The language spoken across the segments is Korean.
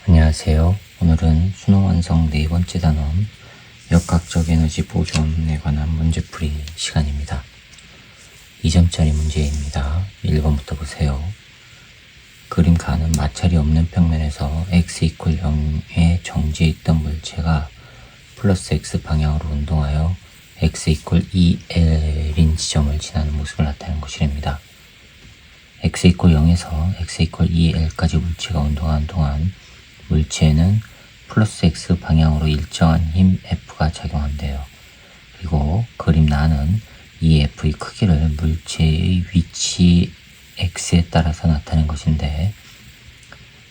안녕하세요. 오늘은 수능 완성 네 번째 단원 역학적 에너지 보존에 관한 문제풀이 시간입니다. 2점짜리 문제입니다. 1번부터 보세요. 그림 가는 마찰이 없는 평면에서 x = 0에 정지해 있던 물체가 플러스 x 방향으로 운동하여 x = 2L인 지점을 지나는 모습을 나타내는 것이랍니다. x = 0에서 x = 2L까지 물체가 운동하는 동안 물체에는 플러스 x 방향으로 일정한 힘 F가 작용한대요. 그리고 그림 나는 이 F의 크기를 물체의 위치 x에 따라서 나타낸 것인데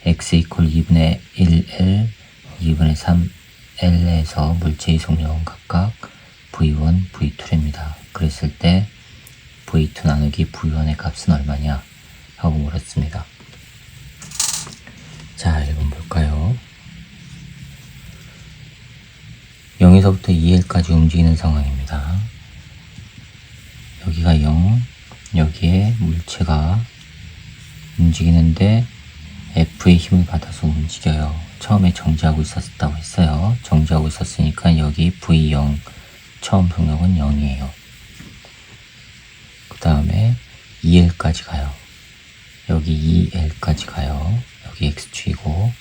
x = 2분의 1L, 2분의 3L에서 물체의 속력은 각각 V1, V2랍니다. 그랬을 때 V2 나누기 V1의 값은 얼마냐 하고 물었습니다. 자, 1번 볼까요? 0에서부터 2L까지 움직이는 상황입니다. 여기가 0, 여기에 물체가 움직이는데 F의 힘을 받아서 움직여요. 처음에 정지하고 있었다고 했어요. 정지하고 있었으니까 여기 V0, 처음 속력은 0이에요. 그 다음에 2L까지 가요. 여기 2L까지 가요. 여기 X축이고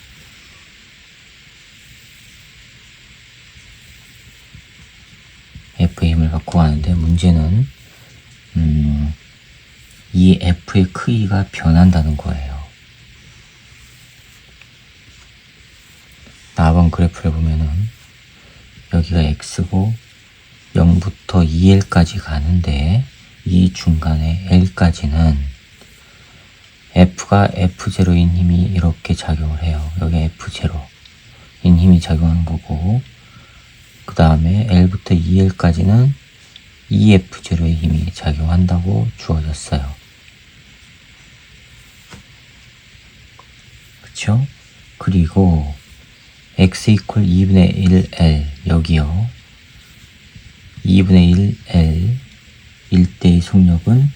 F의 힘을 갖고 가는데 문제는 이 F의 크기가 변한다는 거예요. 4번 그래프를 보면은 여기가 X고 0부터 2L까지 가는데 이 중간에 L까지는 F가 F0인 힘이 이렇게 작용을 해요. 여기 F0인 힘이 작용한 거고 그 다음에 L부터 2L까지는 EF0의 힘이 작용한다고 주어졌어요. 그쵸? 그리고 x = 2분의 1L 여기요. 2분의 1L 일대의 속력은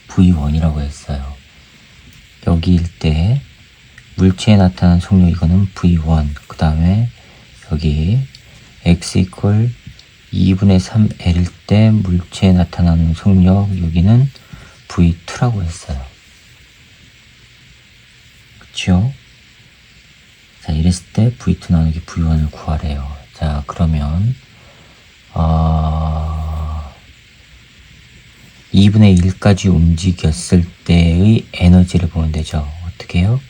V1이라고 했어요. 여기일 때 물체에 나타난 속력 이거는 V1 그 다음에 여기 x = 2분의 3L일 때 물체에 나타나는 속력 여기는 V2라고 했어요. 그쵸? 자, 이랬을 때 V2 나누기 V1을 구하래요. 자, 그러면 2분의 1까지 움직였을 때의 에너지를 보면 되죠. 어떻게 해요?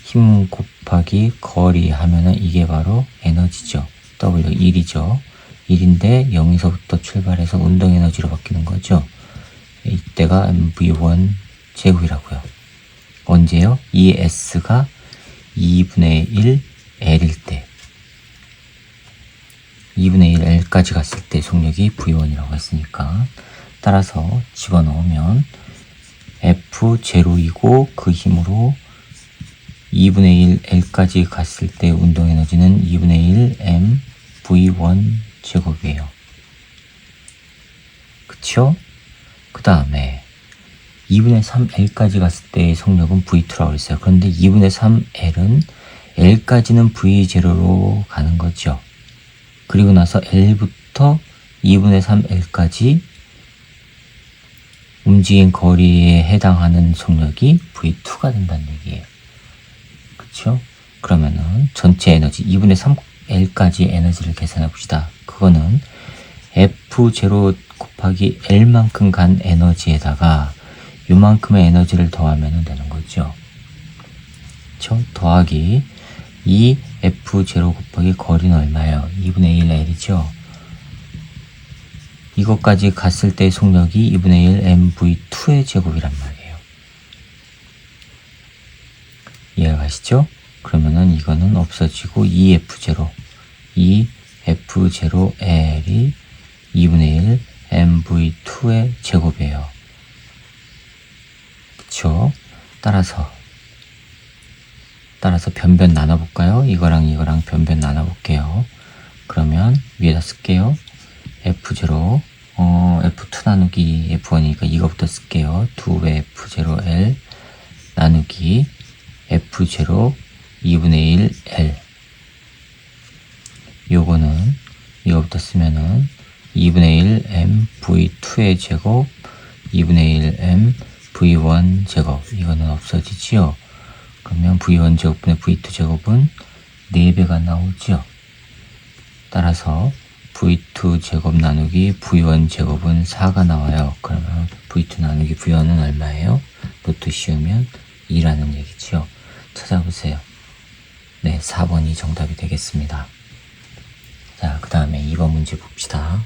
힘 곱하기 거리 하면은 이게 바로 에너지죠. W 1이죠. 1인데 0에서부터 출발해서 운동 에너지로 바뀌는 거죠. 이때가 MV1 제곱이라고요. 언제요? 이 S가 2분의 1 L일 때 2분의 1 L까지 갔을 때 속력이 V1이라고 했으니까 따라서 집어넣으면 F0이고 그 힘으로 2분의 1 L까지 갔을 때 운동 에너지는 2분의 1 M V1 제곱이에요. 그쵸? 그 다음에 2분의 3L까지 갔을 때의 속력은 V2라고 했어요. 그런데 2분의 3L은 L까지는 V0로 가는 거죠. 그리고 나서 L부터 2분의 3L까지 움직인 거리에 해당하는 속력이 V2가 된다는 얘기예요. 그쵸? 그러면은 전체 에너지 2분의 3L까지 에너지를 계산해 봅시다. 그거는 F0 곱하기 L만큼 간 에너지에다가 요만큼의 에너지를 더하면 되는 거죠. 그쵸? 더하기 이 F0 곱하기 거리는 얼마예요? 2분의 1 L이죠. 이것까지 갔을 때의 속력이 2분의 1 MV2의 제곱이란 말이에요. 이해가 가시죠? 그러면은 이거는 없어지고 2F0 2F0L이 2분의 1 MV2의 제곱이에요. 그쵸? 따라서 변변 나눠볼까요? 이거랑 이거랑 변변 나눠볼게요. 그러면 위에다 쓸게요. F0 F2 나누기 F1이니까 이거부터 쓸게요. 2F0L 나누기 F0 2분의 1 L. 요거는 이거부터 쓰면은 2분의 1 M V2의 제곱 2분의 1 M V1 제곱. 이거는 없어지지요. 그러면 V1 제곱분의 V2 제곱은 4배가 나오죠. 따라서 V2 제곱 나누기 V1 제곱은 4가 나와요. 그러면 V2 나누기 V1은 얼마예요? 루트 씌우면 2라는 얘기지요. 찾아보세요. 네, 4번이 정답이 되겠습니다. 자, 그 다음에 2번 문제 봅시다.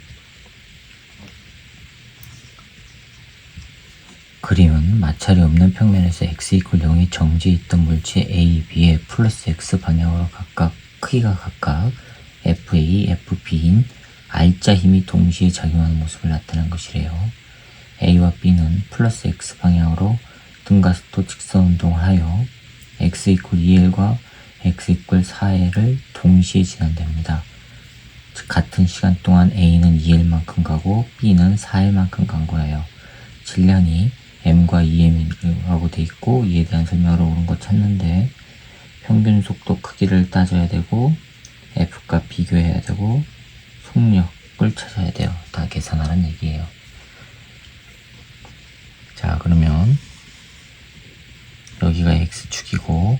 그림은 마찰이 없는 평면에서 x = 0이 정지해 있던 물체 A, B의 플러스 x 방향으로 각각 크기가 각각 FA, FB인 R자 힘이 동시에 작용하는 모습을 나타낸 것이래요. A와 B는 플러스 x 방향으로 등가속도 직선 운동을 하여 x = 2L과 x = 4L을 동시에 지난답니다. 즉 같은 시간 동안 A는 2L만큼 가고 B는 4L만큼 간 거예요. 질량이 m과 2m이라고 돼 있고 이에 대한 설명으로 옳은 거 찾는데 평균 속도 크기를 따져야 되고 F값 비교해야 되고 속력을 찾아야 돼요. 다 계산하는 얘기예요. 자, 그러면 여기가 X축이고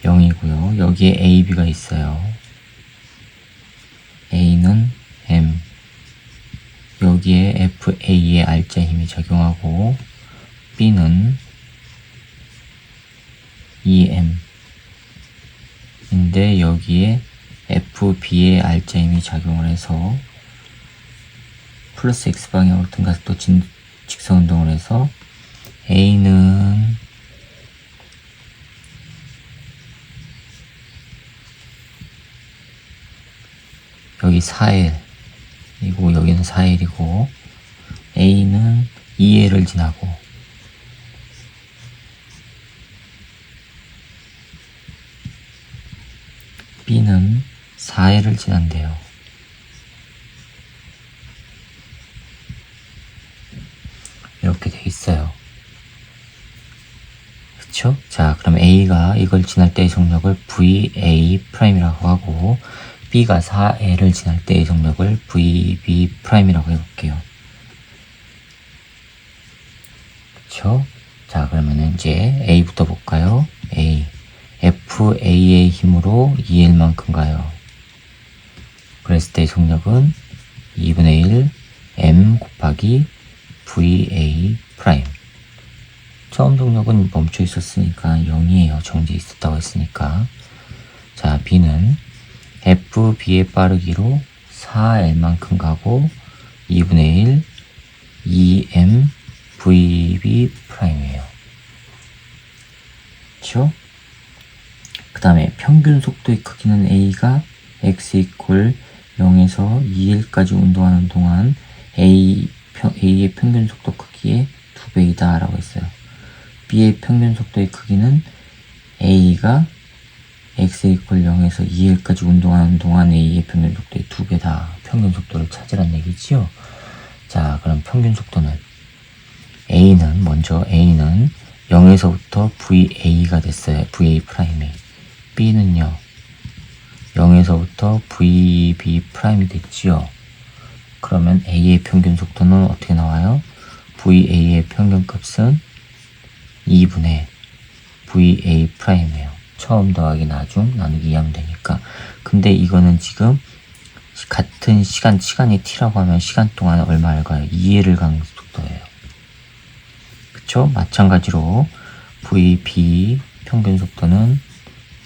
0이고요. 여기에 A, B가 있어요. A는 M, 여기에 FA의 R자 힘이 작용하고 B는 EM 인데 여기에 FB의 R자 힘이 작용을 해서 플러스 X 방향으로 등가속도 직선 운동을 해서 A는 여기 4L이고 여기는 4L이고 A는 2L을 지나고 B는 4L을 지난대요. 이렇게 돼 있어요. 그쵸? 자, 그럼 A가 이걸 지날 때의 속력을 VA'이라고 하고 B가 4L을 지날 때의 속력을 VB'이라고 해볼게요. 그쵸? 자, 그러면은 이제 A부터 볼까요? A. FA의 힘으로 2L만큼 가요. 그랬을 때의 속력은 2분의 1 M 곱하기 VA 프라임. 처음 속력은 멈춰 있었으니까 0이에요. 정지해 있었다고 했으니까. 자, B는 FB의 빠르기로 4L만큼 가고 2분의 1 2M VB 프라임이에요. 그쵸? 그 다음에 평균 속도의 크기는 A가 x = 0에서 2L까지 운동하는 동안 A의 평균 속도 크기의 2배이다 라고 했어요. B의 평균 속도의 크기는 A가 x = 0에서 2L까지 운동하는 동안 A의 평균 속도의 2배다. 평균 속도를 찾으란 얘기지요. 자, 그럼 평균 속도는 A는 먼저 A는 0에서부터 VA가 됐어요. VA 프라임이. B는요 0에서부터 VB 프라임이 됐지요. 그러면 A의 평균 속도는 어떻게 나와요? VA의 평균 값은 2분의 VA 프라임이에요. 처음 더하기 나중 나누기 2하면 되니까. 근데 이거는 지금 같은 시간이 t라고 하면 시간 동안 얼마를 가요? 2L을 가는 속도예요. 그쵸? 마찬가지로 VB 평균 속도는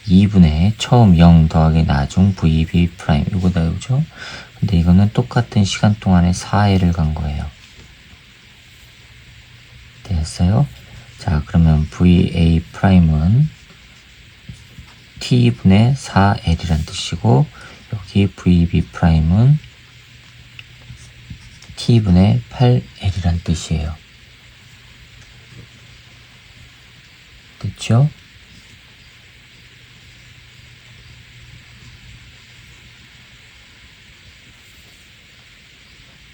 2분의 처음 0 더하기 나중 VB 프라임 이거다, 그죠? 근데 이거는 똑같은 시간 동안에 4L을 간 거예요. 됐어요? 자, 그러면 VA 프라임은 T분의 4L이란 뜻이고 여기 VB 프라임은 T분의 8L이란 뜻이에요. 됐죠?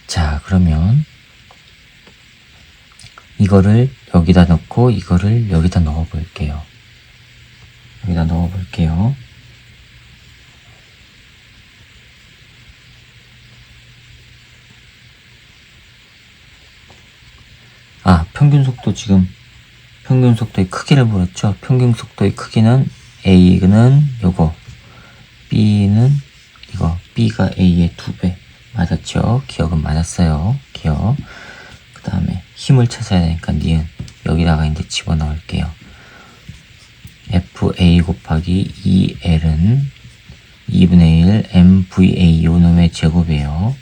자, 그러면 이거를 여기다 넣고 이거를 여기다 넣어 볼게요. 여기다 넣어 볼게요. 평균 속도 지금 평균 속도의 크기를 물었죠. 평균 속도의 크기는 A는 요거, B는 이거, B가 A의 2배. 맞았죠? 기억은 맞았어요. 기억. 그 다음에 힘을 찾아야 되니까 니은 여기다가 이제 집어넣을게요. FA 곱하기 2L은 2분의 1 MVA 요놈의 제곱이에요.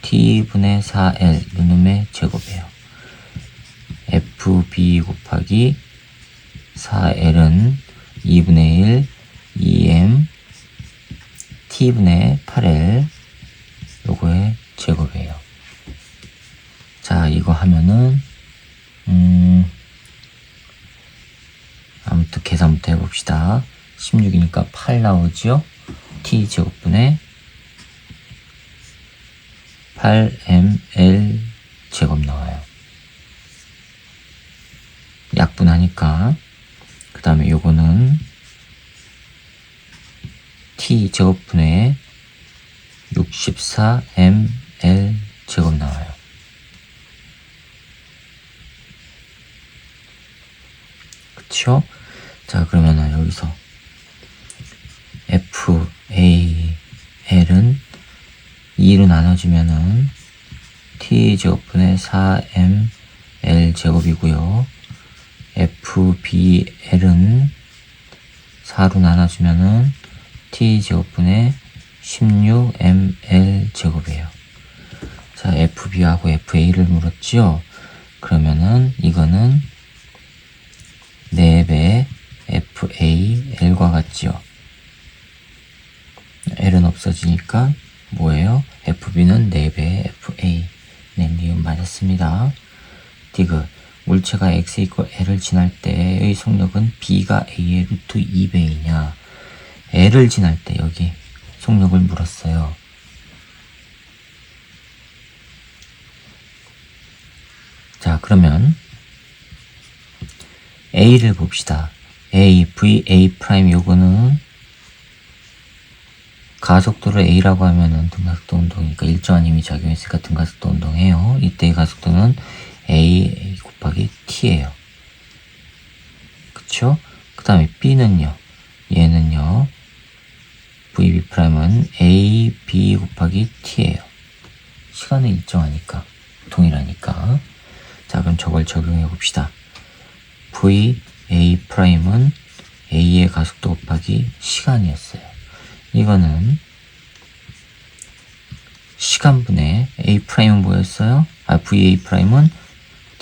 T분의 4L 요놈의 제곱이에요. FB 곱하기 4L은 2분의 1 2M T분의 8L 요거의 제곱이에요. 자, 이거 하면은 아무튼 계산부터 해봅시다. 16이니까 8 나오지요? T 제곱분의 8ML 제곱 나와요. 약분하니까. 그 다음에 요거는 T 제곱분의 64ML 제곱 나와요. 그쵸? 자, 그러면은 여기서 FAL은 2로 나눠지면은 T 제곱분의 4ML 제곱이고요. FBL은 4로 나눠주면은 T 제곱분의 16ML 제곱이에요. 자, FB하고 FA를 물었지요? 그러면은 이거는 4배 FAL과 같지요? L은 없어지니까 뭐예요? FB는 4배 FA. 네, 니은 맞았습니다. 디귿. 물체가 x 이퀄 l을 지날 때의 속력은 b가 a의 루트 2배이냐. l을 지날 때 여기 속력을 물었어요. 자, 그러면 a를 봅시다. a, v, a 프라임 요거는 가속도를 a라고 하면은 등가속도 운동이니까 일정한 힘이 작용했으니까 등가속도 운동해요. 이때의 가속도는 a 곱하기 t예요. 그쵸? 그 다음에 b는요. 얘는요. vb 프라임은 a, b 곱하기 t예요. 시간은 일정하니까. 동일하니까. 자, 그럼 저걸 적용해 봅시다. v, a 프라임은 a의 가속도 곱하기 시간이었어요. 이거는 시간분의 a 프라임은 뭐였어요? va 프라임은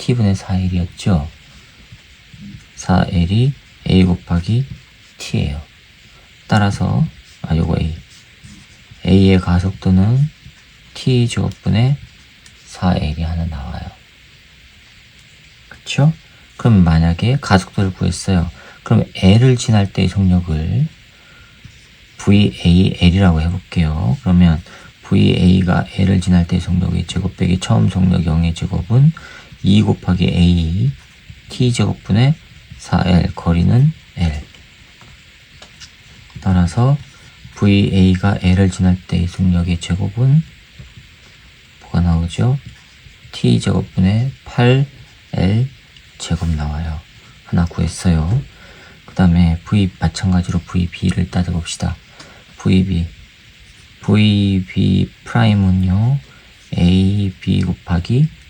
t분의 4L이었죠. 4L이 a 곱하기 t예요. 따라서 요거 a의 가속도는 t 제곱분의 4L이 하나 나와요. 그쵸? 그럼 만약에 가속도를 구했어요. 그럼 L을 지날 때의 속력을 VAL이라고 해볼게요. 그러면 VA가 L을 지날 때의 속력의 제곱 빼기 처음 속력 0의 제곱은 2 곱하기 A T제곱분의 4L 거리는 L. 따라서 VA가 L을 지날 때의 속력의 제곱은 뭐가 나오죠? T제곱분의 8L 제곱 나와요. 하나 구했어요. 그 다음에 마찬가지로 VB를 따져봅시다. VB 프라임은요, AB 곱하기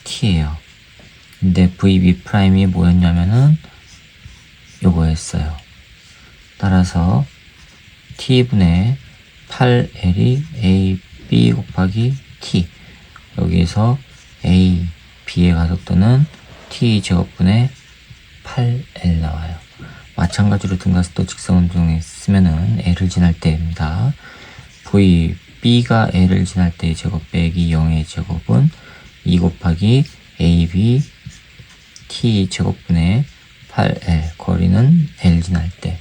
T예요. 근데 VB 프라임이 뭐였냐면은 요거였어요. 따라서 T분의 8L이 AB 곱하기 T. 여기에서 A, B의 가속도는 T 제곱분의 8L 나와요. 마찬가지로 등가속도 직선운동에 쓰면은 L을 지날 때입니다. B가 L을 지날 때의 제곱 빼기 0의 제곱은 2 곱하기 AB T 제곱분의 8L 거리는 L 지날 때.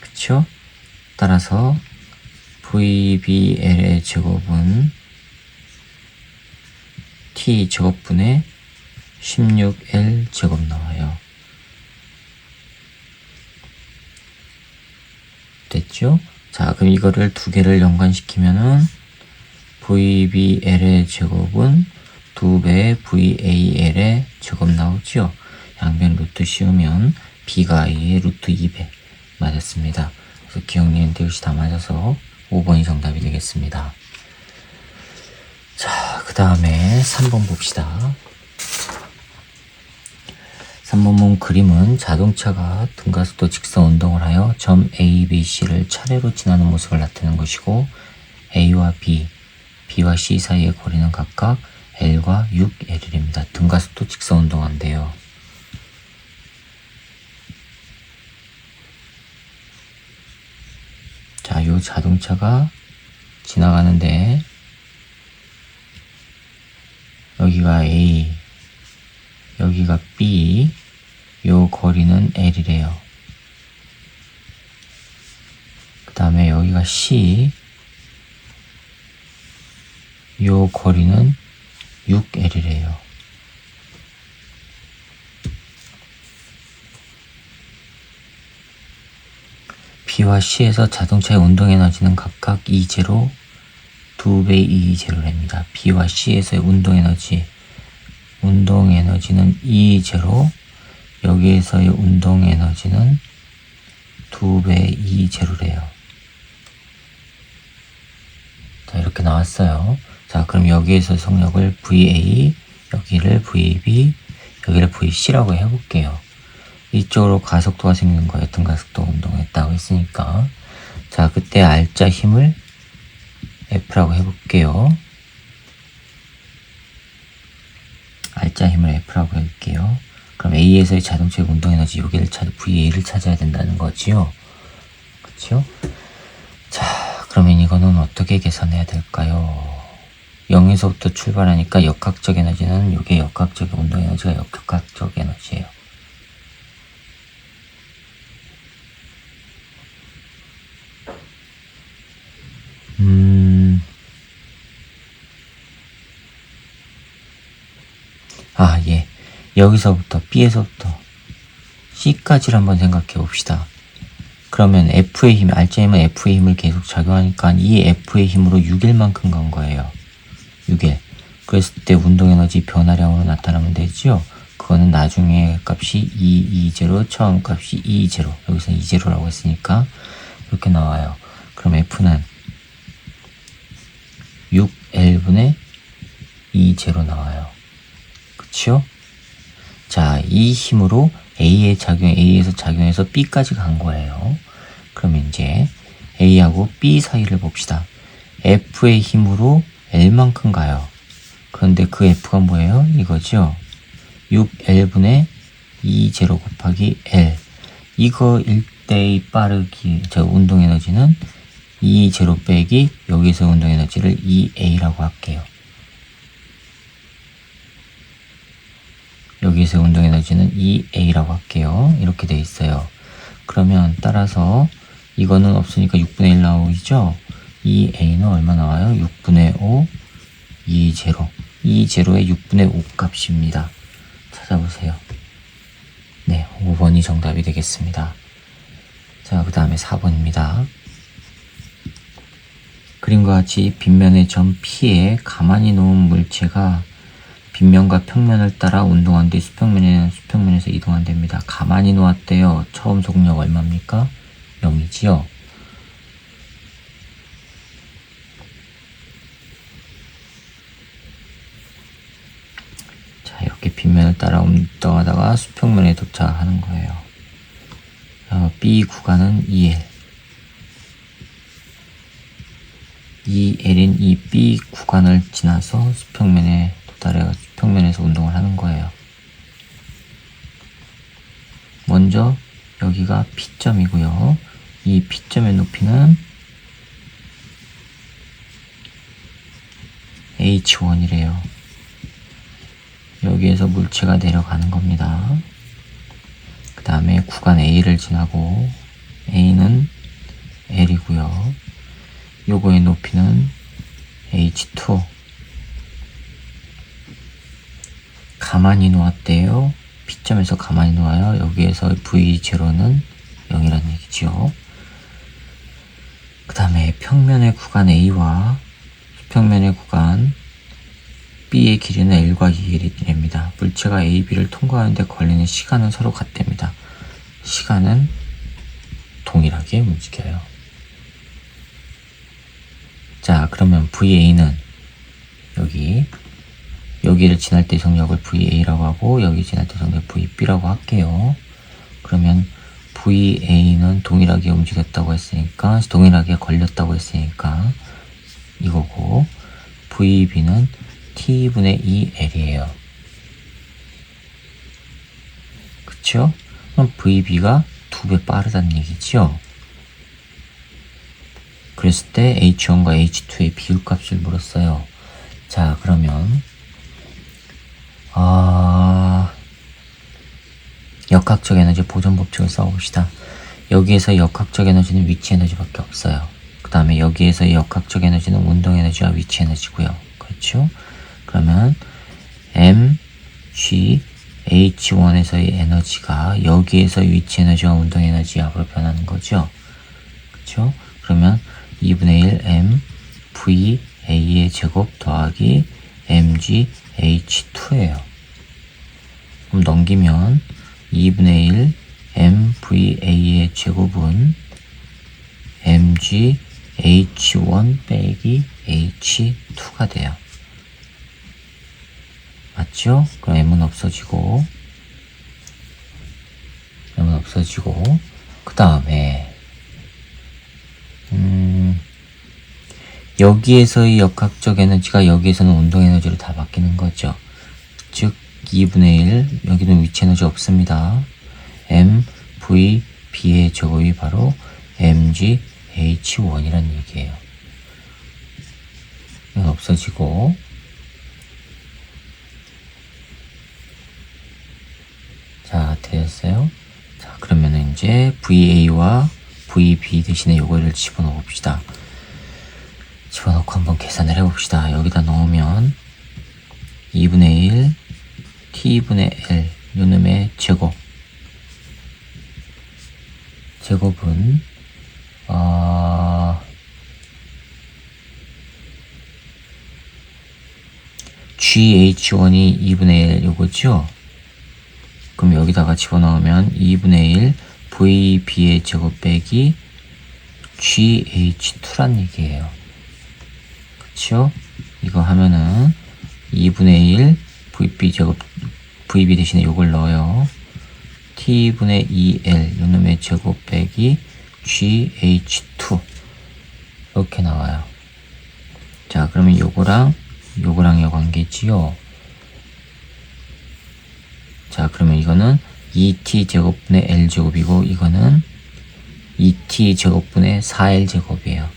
그쵸? 따라서 VBL의 제곱은 T 제곱분의 16L 제곱 나와요. 됐죠? 자, 그럼 이거를 두 개를 연관시키면은 VBL의 제곱은 2배의 VAL의 제곱 나오죠? 양변 루트 씌우면 B가 A의 루트 2배 맞았습니다. 그래서 기억니은 이것이 다 맞아서 5번이 정답이 되겠습니다. 자, 그 다음에 3번 봅시다. 3번 본 그림은 자동차가 등가속도 직선 운동을 하여 점 A, B, C를 차례로 지나는 모습을 나타내는 것이고 A와 B, B와 C 사이의 거리는 각각 L과 6L입니다. 등가속도 직선 운동한대요. 자, 요 자동차가 지나가는데 여기가 A, 여기가 B, 요 거리는 L이래요. 그 다음에 여기가 C, 요 거리는 6L이래요. B와 C에서 자동차의 운동 에너지는 각각 E0, 2배의 E0랍니다. B와 C에서의 운동 에너지는 E0, 여기에서의 운동 에너지는 2배의 E0래요. 자, 이렇게 나왔어요. 자, 그럼 여기에서 속력을 VA, 여기를 VB, 여기를 VC라고 해볼게요. 이쪽으로 가속도가 생기는 거예요. 등가속도 운동했다고 했으니까. 자, 그때 R자 힘을 F라고 해볼게요. R자 힘을 F라고 해볼게요. 그럼 A에서의 자동차의 운동 에너지 여기를 VA를 찾아야 된다는 거지요. 그렇죠? 자, 그러면 이거는 어떻게 계산해야 될까요? 0에서부터 출발하니까 역학적 에너지는 이게 역학적 운동 에너지가 역학적 에너지예요. 예. 여기서부터 B에서부터 C까지를 한번 생각해 봅시다. 그러면 F의 힘, R자 힘은 F의 힘을 계속 작용하니까 이 F의 힘으로 6L만큼 간 거예요. 6L. 그랬을 때 운동에너지 변화량으로 나타나면 되죠. 그거는 나중에 값이 E0, 처음 값이 E0. 여기서 E0라고 했으니까 이렇게 나와요. 그럼 F는 6L분의 E0 나와요. 그쵸? 자, 이 힘으로 A에서 작용해서 B까지 간 거예요. 그러면 이제 A하고 B 사이를 봅시다. F의 힘으로 L만큼 가요. 그런데 그 F가 뭐예요? 이거죠? 6L분의 E0 곱하기 L. 이거 1대2 빠르기, 운동 에너지는 E0 빼기 여기서 운동 에너지를 EA라고 할게요. 여기서 운동 에너지는 EA라고 할게요. 이렇게 돼 있어요. 그러면 따라서 이거는 없으니까 6분의 1 나오죠? EA는 얼마 나와요? 6분의 5 E0. E0의 6분의 5 값입니다. 찾아보세요. 네, 5번이 정답이 되겠습니다. 자, 그 다음에 4번입니다. 그림과 같이 빗면의 점 P에 가만히 놓은 물체가 빗면과 평면을 따라 운동한 뒤 수평면에서 이동한답니다. 가만히 놓았대요. 처음 속력 얼마입니까? 0이지요. 자, 이렇게 빗면을 따라 운동하다가 수평면에 도착하는 거예요. B 구간은 2L. 2L인 이 B 구간을 지나서 수평면에 도달해 수평면에서 운동을 하는 거예요. 먼저 여기가 P점이고요. 이 P점의 높이는 H1이래요. 여기에서 물체가 내려가는 겁니다. 그 다음에 구간 A를 지나고 A는 L이고요. 요거의 높이는 H2. 가만히 놓았대요. P점에서 가만히 놓아요. 여기에서 V0는 0이라는 얘기죠. 그 다음에 평면의 구간 A와 수평면의 구간 B의 길이는 L과 2L이 됩니다. 물체가 A, B를 통과하는데 걸리는 시간은 서로 같답니다. 시간은 동일하게 움직여요. 자, 그러면 VA는 여기를 지날 때 속력을 VA라고 하고 여기 지날 때 속력을 VB라고 할게요. 그러면 VA는 동일하게 움직였다고 했으니까, 동일하게 걸렸다고 했으니까 이거고, VB는 T분의 2L이에요. 그쵸? 그럼 VB가 2배 빠르다는 얘기죠. 그랬을 때 H1과 H2의 비율값을 물었어요. 자, 그러면 역학적 에너지 보존 법칙을 써봅시다. 여기에서 역학적 에너지는 위치 에너지밖에 없어요. 그 다음에 여기에서 역학적 에너지는 운동 에너지와 위치 에너지고요. 그렇죠? 그러면 mg h1에서의 에너지가 여기에서 위치 에너지와 운동 에너지 앞으로 변하는 거죠. 그렇죠? 그러면 2분의 1 m VA의 제곱 더하기 mg h2예요. 그럼 넘기면 2분의 1 MVA의 제곱은 MG H1 빼기 H2가 돼요. 맞죠? 그럼 M은 없어지고 그 다음에 여기에서의 역학적 에너지가 여기에서는 운동 에너지로 다 바뀌는 거죠. 즉 2분의 1, 여기는 위치 에너지 없습니다. MVB의 제곱이 바로 MGH1이라는 얘기예요. 이건 없어지고, 자, 되었어요? 자, 그러면은 이제 VA와 VB 대신에 요거를 집어넣어 봅시다. 집어넣고 한번 계산을 해봅시다. 여기다 넣으면 2분의 1 T분의 L 요놈의 제곱은 GH1이 2분의 1 요거죠? 그럼 여기다가 집어넣으면 2분의 1 VB의 제곱 빼기 GH2란 얘기예요. 그쵸? 이거 하면은 2분의 1 VB 제곱, VB 대신에 요걸 넣어요. T분의 2L 요놈의 제곱 빼기 GH2 이렇게 나와요. 자, 그러면 요거랑의 관계지요. 자, 그러면 이거는 2T 제곱분의 L 제곱이고 이거는 2T 제곱분의 4L 제곱이에요.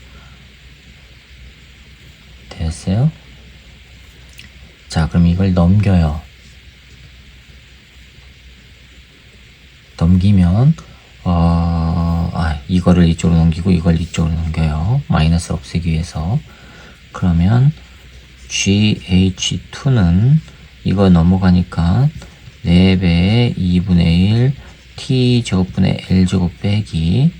되었어요? 자, 그럼 이걸 넘겨요. 넘기면 이거를 이쪽으로 넘기고 이걸 이쪽으로 넘겨요. 마이너스를 없애기 위해서. 그러면 GH2는 이거 넘어가니까 4배의 2분의 1 T제곱분의 L제곱 빼기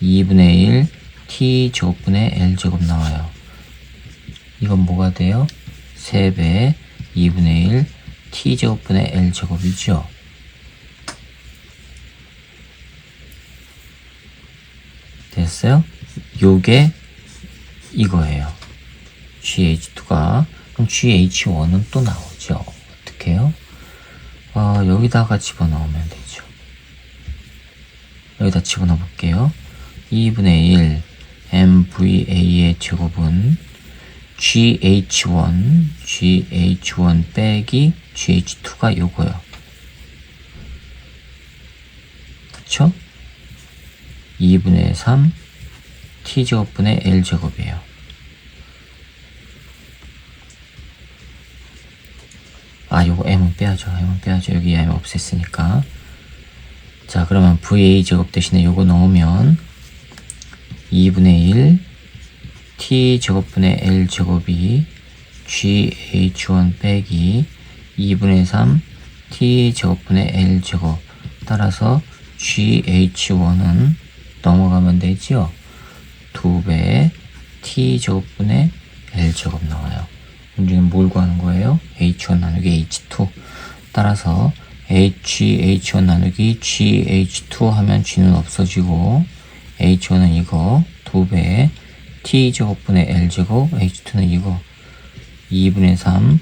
2분의 1 T제곱분의 L제곱 나와요. 이건 뭐가 돼요? 3배의 2분의 1 T제곱분의 L제곱이죠. 됐어요? 요게 이거예요. GH2가. 그럼 GH1은 또 나오죠. 어떻게 해요? 여기다가 집어넣으면 되죠. 여기다 집어넣어 볼게요. 2분의 1 MVA의 제곱은 GH1 빼기 GH2가 요거요. 그쵸? 2분의 3 T제곱분의 L제곱이에요. 요거 M은 빼야죠. 여기 M 없앴으니까. 자, 그러면 VA 제곱 대신에 요거 넣으면 2분의 1 T제곱분의 L제곱이 GH1 빼기 2분의 3 t제곱분의 l제곱. 따라서 gh1은 넘어가면 되지요. 2배 t제곱분의 l제곱 나와요. 그럼 지금 뭘 구하는 거예요? h1 나누기 h2. 따라서 h1 나누기 gh2 하면 g는 없어지고 h1은 이거 2배 t제곱분의 l제곱, h2는 이거 2분의 3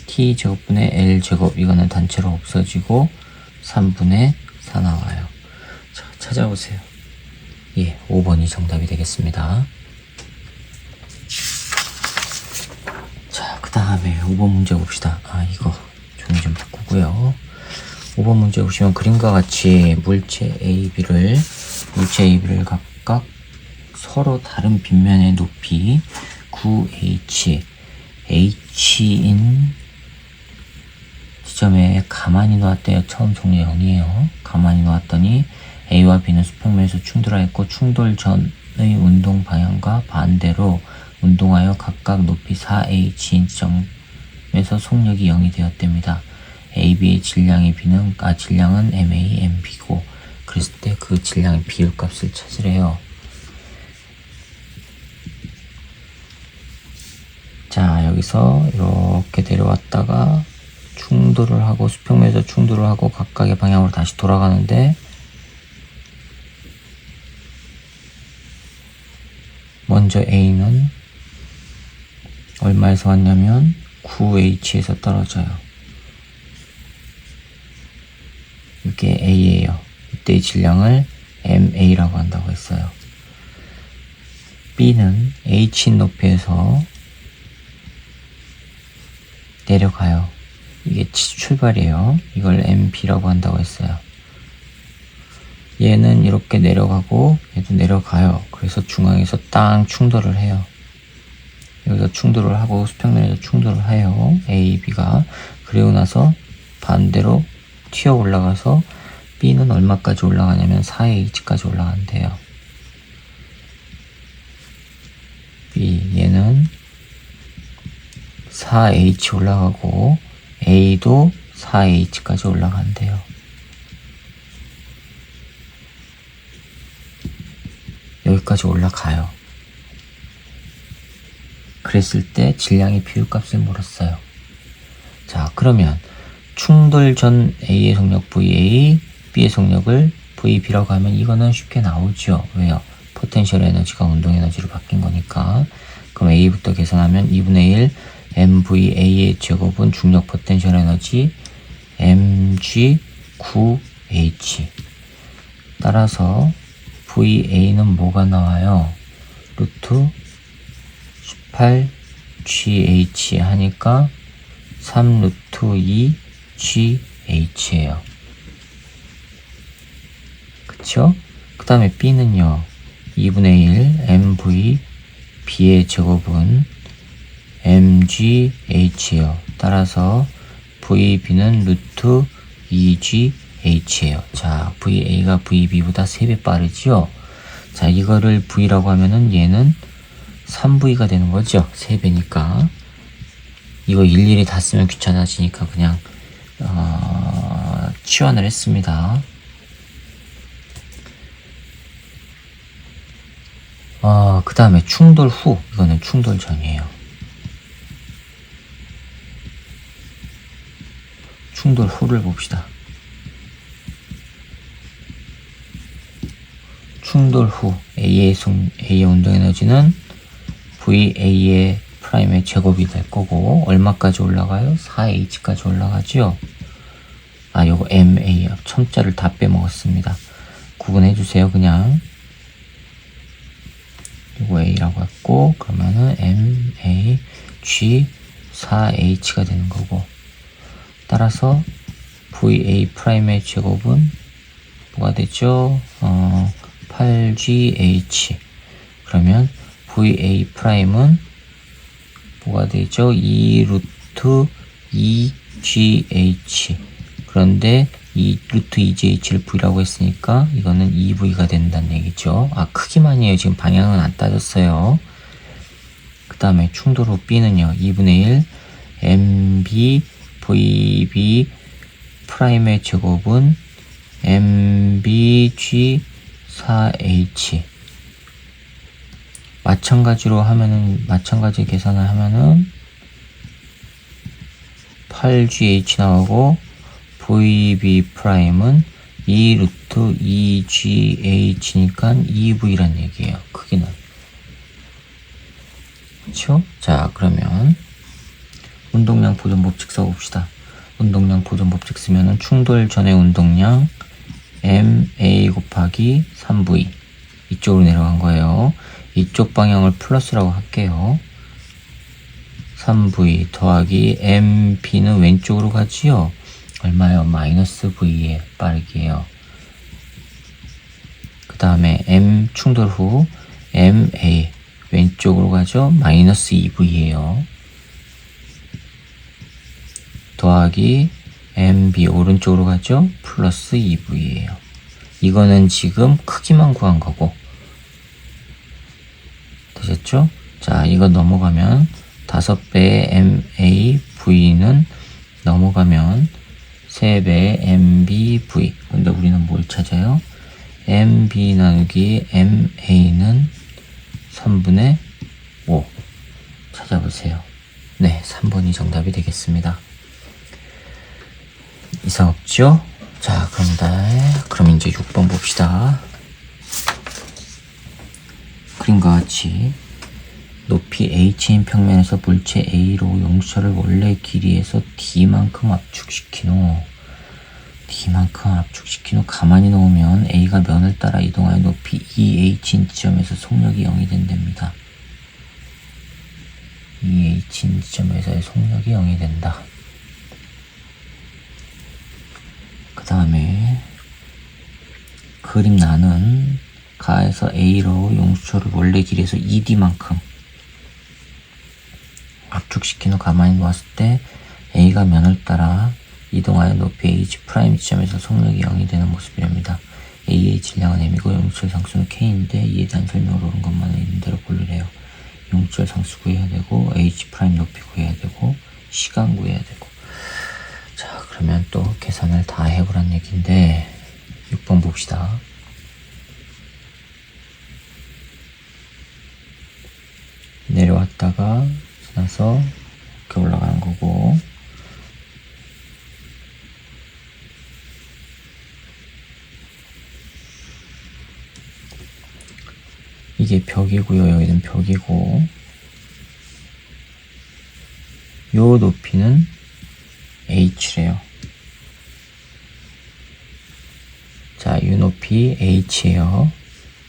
t제곱분의 l제곱. 이거는 단체로 없어지고 3분의 4 나와요. 자, 찾아보세요. 예, 5번이 정답이 되겠습니다. 자, 그 다음에 5번 문제 봅시다. 이거 종이 좀 바꾸고요. 5번 문제 보시면 그림과 같이 물체 AB를 각각 서로 다른 빗면의 높이 9h, h인 지점에 가만히 놓았대요. 처음 종류 0이에요. 가만히 놓았더니 A와 B는 수평면에서 충돌하였고 충돌 전의 운동 방향과 반대로 운동하여 각각 높이 4h인 지점에서 속력이 0이 되었답니다. AB의 질량은 MA, MB고 그랬을 때 그 질량의 비율값을 찾으래요. 자, 여기서 이렇게 내려왔다가 충돌을 하고 수평면에서 충돌을 하고 각각의 방향으로 다시 돌아가는데 먼저 A는 얼마에서 왔냐면 9H에서 떨어져요. 이게 A예요. 이때의 질량을 MA라고 한다고 했어요. B는 H인 높이에서 내려가요. 이게 출발이에요. 이걸 MB라고 한다고 했어요. 얘는 이렇게 내려가고 얘도 내려가요. 그래서 중앙에서 땅 충돌을 해요. 여기서 충돌을 하고 수평면에서 충돌을 해요. A, B가. 그리고 나서 반대로 튀어 올라가서 B는 얼마까지 올라가냐면 4H까지 올라간대요. B, 얘는 4H 올라가고 A도 4H까지 올라간대요. 여기까지 올라가요. 그랬을 때 질량의 비율값을 물었어요. 자, 그러면 충돌 전 A의 속력 VA, B의 속력을 VB라고 하면 이거는 쉽게 나오죠. 왜요? 포텐셜 에너지가 운동 에너지로 바뀐 거니까. 그럼 A부터 계산하면 2분의 1 MVA의 제곱은 중력 포텐셜 에너지 mg9h. 따라서 VA는 뭐가 나와요? 루트 18GH 하니까 3루트 2GH예요. 그쵸? 그 다음에 B는요. 2분의 1 MV B의 제곱은 mgH예요. 따라서 VB는 루트 2GH예요. 자, VA가 VB보다 3배 빠르지요? 자, 이거를 V라고 하면은 얘는 3V가 되는 거죠. 3배니까. 이거 일일이 다 쓰면 귀찮아지니까 그냥 치환을 했습니다. 그 다음에 충돌 후. 이거는 충돌 전이에요. 충돌 후를 봅시다. 충돌 후 A의 운동 에너지는 VA의 프라임의 제곱이 될 거고 얼마까지 올라가요? 4H까지 올라가죠. 요거 MA요. 첨자를 다 빼먹었습니다. 구분해 주세요. 그냥 요거 A라고 했고 그러면은 MA G 4H가 되는 거고 따라서 VA 프라임의 제곱은 뭐가 되죠? 8GH. 그러면 VA 프라임은 뭐가 되죠? 2루트 2GH. 그런데 2루트 2GH를 V라고 했으니까 이거는 2V가 된다는 얘기죠. 크기만이에요. 지금 방향은 안 따졌어요. 그 다음에 충돌 후 B는요. 2분의 1 MB VB 프라임의 제곱은 MBG 4H. 마찬가지 계산을 하면은 8GH 나오고 VB 프라임은 2 루트 2GH니까 2V란 얘기예요. 크기는. 그쵸? 자, 그러면 운동량 보존 법칙 써봅시다. 운동량 보존 법칙 쓰면은 충돌 전의 운동량 MA 곱하기 3V 이쪽으로 내려간 거예요. 이쪽 방향을 플러스라고 할게요. 3V 더하기 MB는 왼쪽으로 가지요. 얼마요? 마이너스 V의 빠르기예요. 그 다음에 M 충돌 후 MA 왼쪽으로 가죠. 마이너스 2V예요. 더하기 MB 오른쪽으로 가죠. 플러스 2V예요. 이거는 지금 크기만 구한 거고. 되셨죠? 자, 이거 넘어가면 5배의 MA V는 넘어가면 3배의 MBV. 근데 우리는 뭘 찾아요? MB 나누기 MA는 3분의 5. 찾아보세요. 네, 3번이 정답이 되겠습니다. 이상 없죠? 자, 그럼 이제 6번 봅시다. 그림과 같이 높이 H인 평면에서 물체 A로 용처를 원래 길이에서 D만큼 압축시킨 후 가만히 놓으면 A가 면을 따라 이동하여 높이 EH인 지점에서 속력이 0이 된답니다. EH인 지점에서의 속력이 0이 된다. 그 다음에 그림 나는 가에서 A로 용수철을 원래 길이에서 ED만큼 압축시킨 후 가만히 놓았을 때 A가 면을 따라 이동하여 높이 H 프라임 지점에서 속력이 0이 되는 모습이랍니다. A의 질량은 M이고 용수철 상수는 K인데 이에 대한 설명을 옳은 것만 있는 대로 고르래요. 용수철 상수 구해야 되고 H 프라임 높이 구해야 되고 시간 구해야 되고. 자, 그러면 또 계산을 다 해보란 얘기인데 6번 봅시다. 내려왔다가 지나서 이렇게 올라가는 거고, 이게 벽이고요. 여기는 벽이고, 요 높이는 H래요. 자, 요 높이 H예요.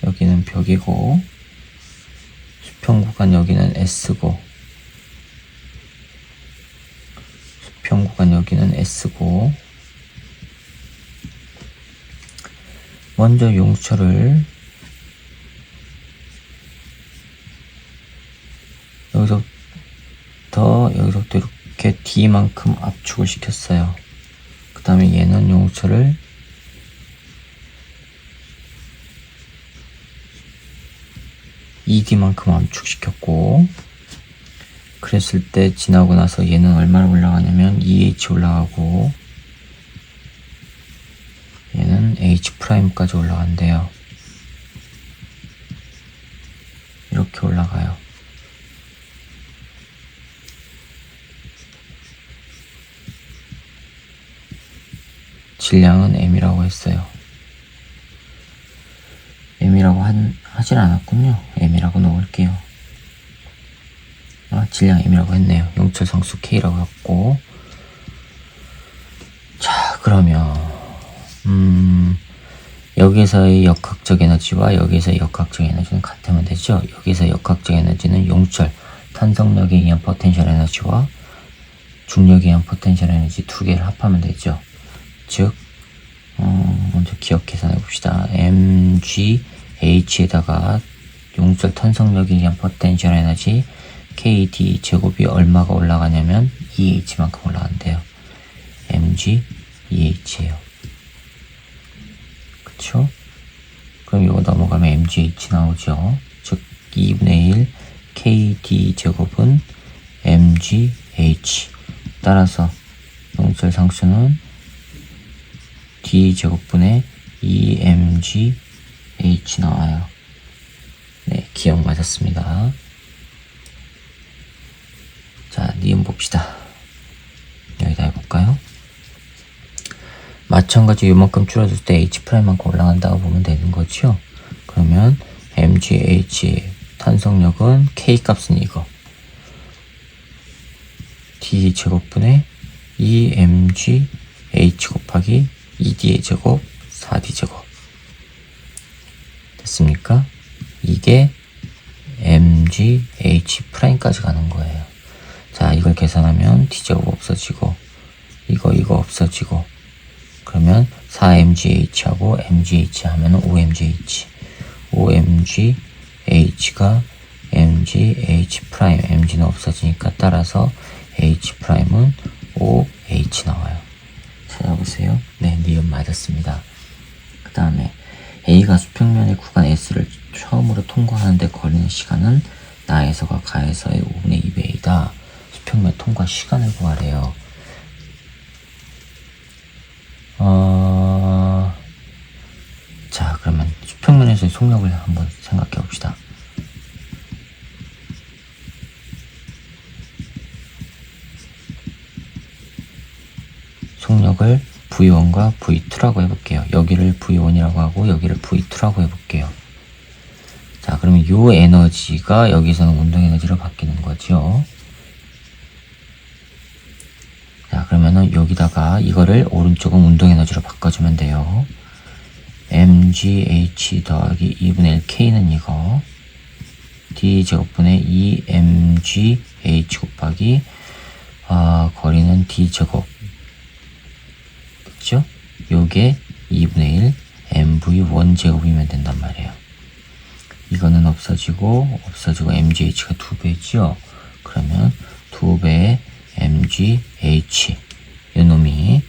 여기는 벽이고, 수평 구간 여기는 S고, 수평 구간 여기는 S고, 먼저 용처를 여기서부터 이렇게 D만큼 압축을 시켰어요. 그 다음에 얘는 용처를 ED만큼 압축시켰고, 그랬을 때 지나고 나서 얘는 얼마나 올라가냐면 EH 올라가고 얘는 H 프라임까지 올라간대요. 이렇게 올라가요. 질량은 M이라고 했어요. M이라고 하진 않았군요. M이라고 넣을게요. 질량 M이라고 했네요. 용철 상수 K라고 했고, 자, 그러면 여기서의 역학적 에너지와 여기서의 역학적 에너지는 같으면 되죠. 여기서 역학적 에너지는 용철, 탄성력에 의한 포텐셜 에너지와 중력에 의한 포텐셜 에너지 두 개를 합하면 되죠. 즉, 먼저 기억 계산해 봅시다. mgh에다가 용철 탄성력에 의한 포텐셜 에너지 kd 제곱이 얼마가 올라가냐면 eh만큼 올라간대요. mg eh예요. 그쵸? 그럼 이거 넘어가면 mgh 나오죠. 즉 2분의 1 kd 제곱은 mgh. 따라서 영절 상수는 d제곱분의 2mgh 나와요. 네, 기억 맞았습니다. 자, 니은 봅시다. 여기다 해볼까요? 마찬가지 요만큼 줄어들 때 H'만큼 올라간다고 보면 되는 거죠. 그러면 mgh 탄성력은 K 값은 이거 D제곱분의 2mgh 곱하기 2D의 제곱 4D제곱 됐습니까? 이게 mgh'까지 가는 거예요. 자, 이걸 계산하면 D제곱 없어지고 이거 없어지고 그러면 4mgh하고 mgh 하면 5mgh 5mgh가 mgh', mg는 없어지니까 따라서 h'은 5h 나와요. 찾아보세요. 네, 니은 맞았습니다. 그 다음에 A가 수평면의 구간 S를 처음으로 통과하는데 걸리는 시간은 나에서가 가에서의 5분의 2배이다. 수평면 통과 시간을 구하래요. 자, 그러면 수평면에서의 속력을 한번 생각해 봅시다. 속력을 V1과 V2라고 해볼게요. 여기를 V1이라고 하고 여기를 V2라고 해볼게요. 자, 그러면 이 에너지가 여기서는 운동 에너지로 바뀌는 거죠. 자, 그러면은 여기다가 이거를 오른쪽은 운동 에너지로 바꿔주면 돼요. mgh 더하기 2분의 1 k는 이거 d제곱분의 2mgh 곱하기 거리는 d제곱 그쵸? 요게 2분의 1 mv1 제곱이면 된단 말이에요. 이거는 없어지고 mgh가 2배지요. 그러면 2배의 mgh 요놈이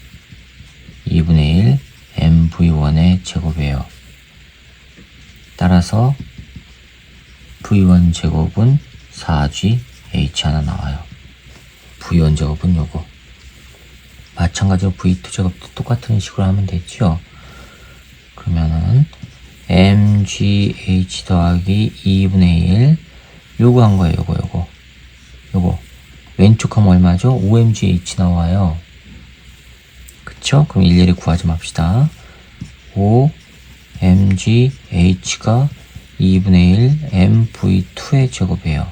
2분의 1 mv1의 제곱이에요. 따라서 v1 제곱은 4gh 하나 나와요. v1 제곱은 요거. 마찬가지로 v2 제곱도 똑같은 식으로 하면 되죠. 그러면은 mgh 더하기 2분의 1 요거 한 거예요. 요거 왼쪽 하면 얼마죠? 5mgh 나와요. 그쵸? 그럼 일일이 구하지 맙시다. 5mgh가 2분의 1 mv2의 제곱이에요.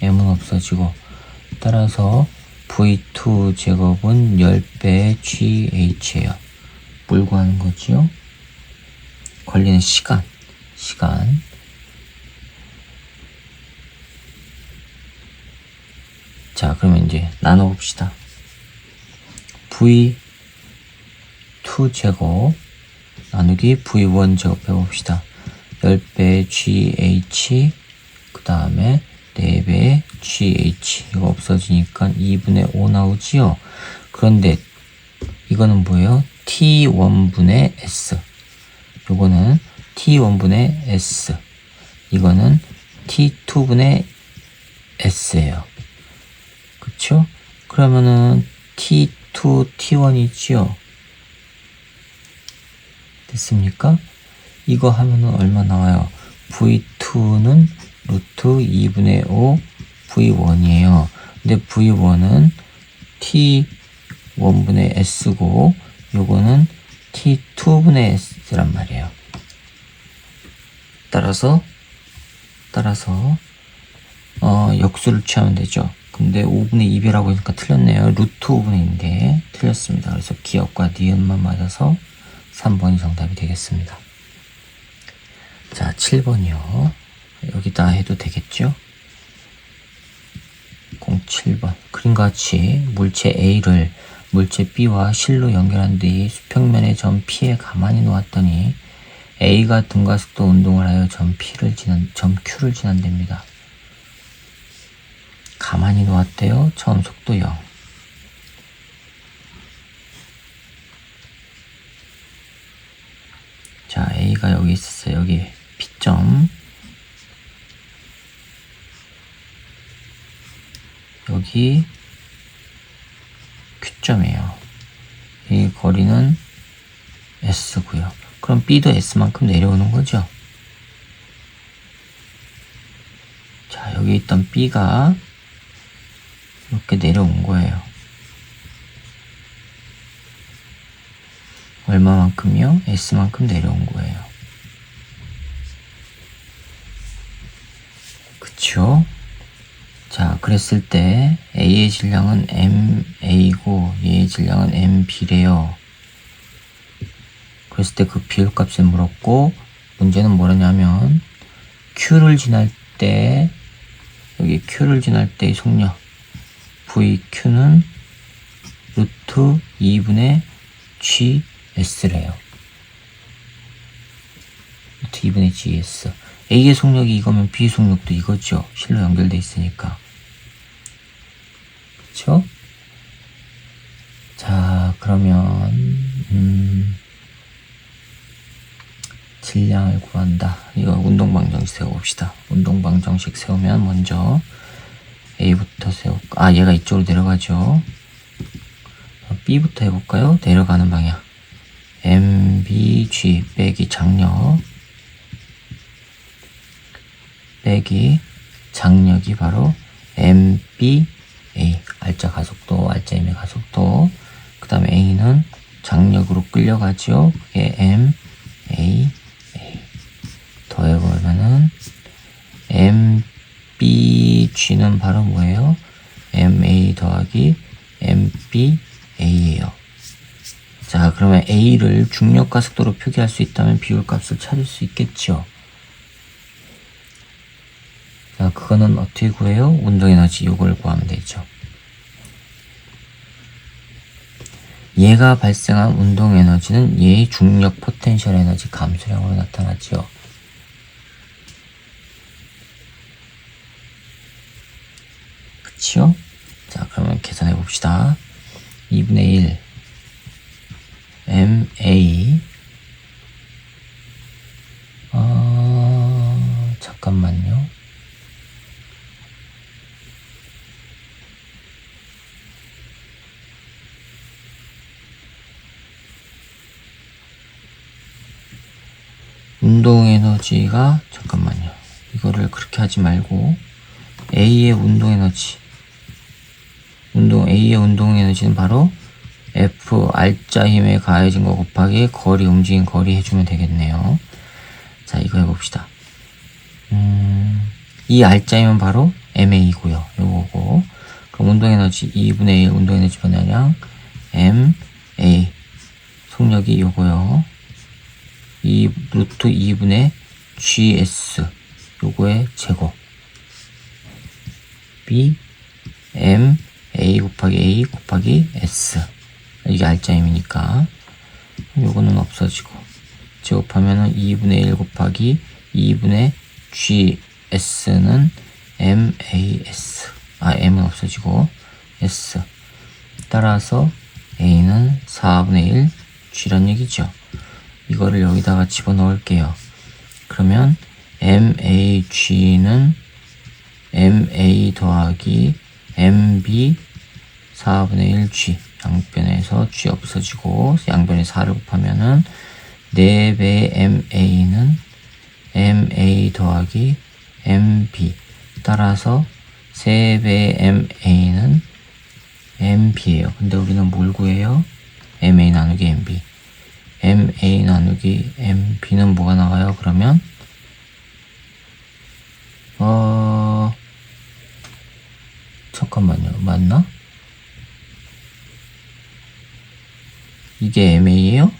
m은 없어지고 따라서 v2 제곱은 10배의gh예요. 뭘 구하는 거지요? 걸리는 시간. 자, 그러면 이제 나눠봅시다. v2 제곱 나누기 v1 제곱 해봅시다. 10배의 gh 그 다음에 4배의 gh 이거 없어지니까 2분의 5 나오지요. 그런데 이거는 뭐예요? t1분의 s 요거는 t1분의 s 이거는 t2분의 s예요. 그쵸? 그러면은 t2 t1이지요. 됐습니까? 이거 하면은 얼마 나와요? v2는 루트 2분의 5 v1이에요. 근데 v1은 t1분의 s고 요거는 t2분의 s란 말이에요. 따라서 역수를 취하면 되죠. 근데 5분의 2배라고 하니까 틀렸네요. 루트 5분의 2인데 틀렸습니다. 그래서 기억과 니은만 맞아서 3번이 정답이 되겠습니다. 자, 7번이요. 여기다 해도 되겠죠? 07번. 그림과 같이 물체 A를 물체 B와 실로 연결한 뒤 수평면의 점 P에 가만히 놓았더니 A가 등가 속도 운동을 하여 점 Q를 지난답니다. 가만히 놓았대요. 처음 속도 0. 자, A가 여기 있었어요. 여기 P점. 여기 Q점이에요. 이 거리는 S고요. 그럼 B도 S만큼 내려오는 거죠. 자, 여기 있던 B가 이렇게 내려온 거예요. 얼마만큼이요? S만큼 내려온 거예요. 그쵸? 자, 그랬을 때 A의 질량은 MA고 얘의 질량은 MB래요. 그랬을 때 그 비율값을 물었고, 문제는 뭐냐면 Q를 지날 때, 여기 Q를 지날 때의 속력 VQ는 루트 2분의 GS래요. 루트 2분의 GS. A의 속력이 이거면 B의 속력도 이거죠. 실로 연결돼 있으니까. 그쵸? 자, 그러면 질량을 구한다. 이거 운동방정식 세워봅시다. 운동방정식 세우면 먼저 A부터 세울까? 얘가 이쪽으로 내려가죠. B부터 해볼까요? 내려가는 방향. MBG 빼기 장력 빼기 장력이 바로 MBA. 알짜 가속도, 알짜 힘의 가속도. 그 다음에 A는 장력으로 끌려가죠. 그게 MAA. 더해보면은 MBG는 바로 뭐예요? MA 더하기 MBA예요. 자, 그러면 A를 중력 가속도로 표기할 수 있다면 비율값을 찾을 수 있겠죠. 자, 그거는 어떻게 구해요? 운동에너지 요걸 구하면 되죠. 얘가 발생한 운동에너지는 얘의 중력 포텐셜 에너지 감소량으로 나타나죠. 그치요? 자, 그러면 계산해 봅시다. 2분의 1 MA 잠깐만요. 운동에너지가 잠깐만요. 이거를 그렇게 하지 말고 A의 운동에너지 A의 운동에너지는 바로 F 알짜 힘에 가해진 거 곱하기 거리 움직인 거리 해주면 되겠네요. 자, 이거 해봅시다. 이 알짜 힘은 바로 MA고요. 요거고. 그럼 운동에너지 2분의 1 운동에너지 변화량 MA 속력이 요거요. 이 루트 2분의 GS 요거의 제곱 B M A 곱하기 A 곱하기 S. 이게 알짜임이니까 요거는 없어지고 제곱하면은 2분의 1 곱하기 2분의 GS는 MAS. M은 없어지고 S. 따라서 A는 4분의 1 G란 얘기죠. 이거를 여기다가 집어넣을게요. 그러면 MAG는 MA 더하기 MB 4분의 1 G. 양변에서 G 없어지고 양변에 4를 곱하면은 4배의 MA는 MA 더하기 MB. 따라서 3배의 MA는 MB예요. 근데 우리는 뭘 구해요? MA 나누기 MB. MA 나누기 MB는 뭐가 나와요? 그러면 잠깐만요. 맞나? 이게 MA예요?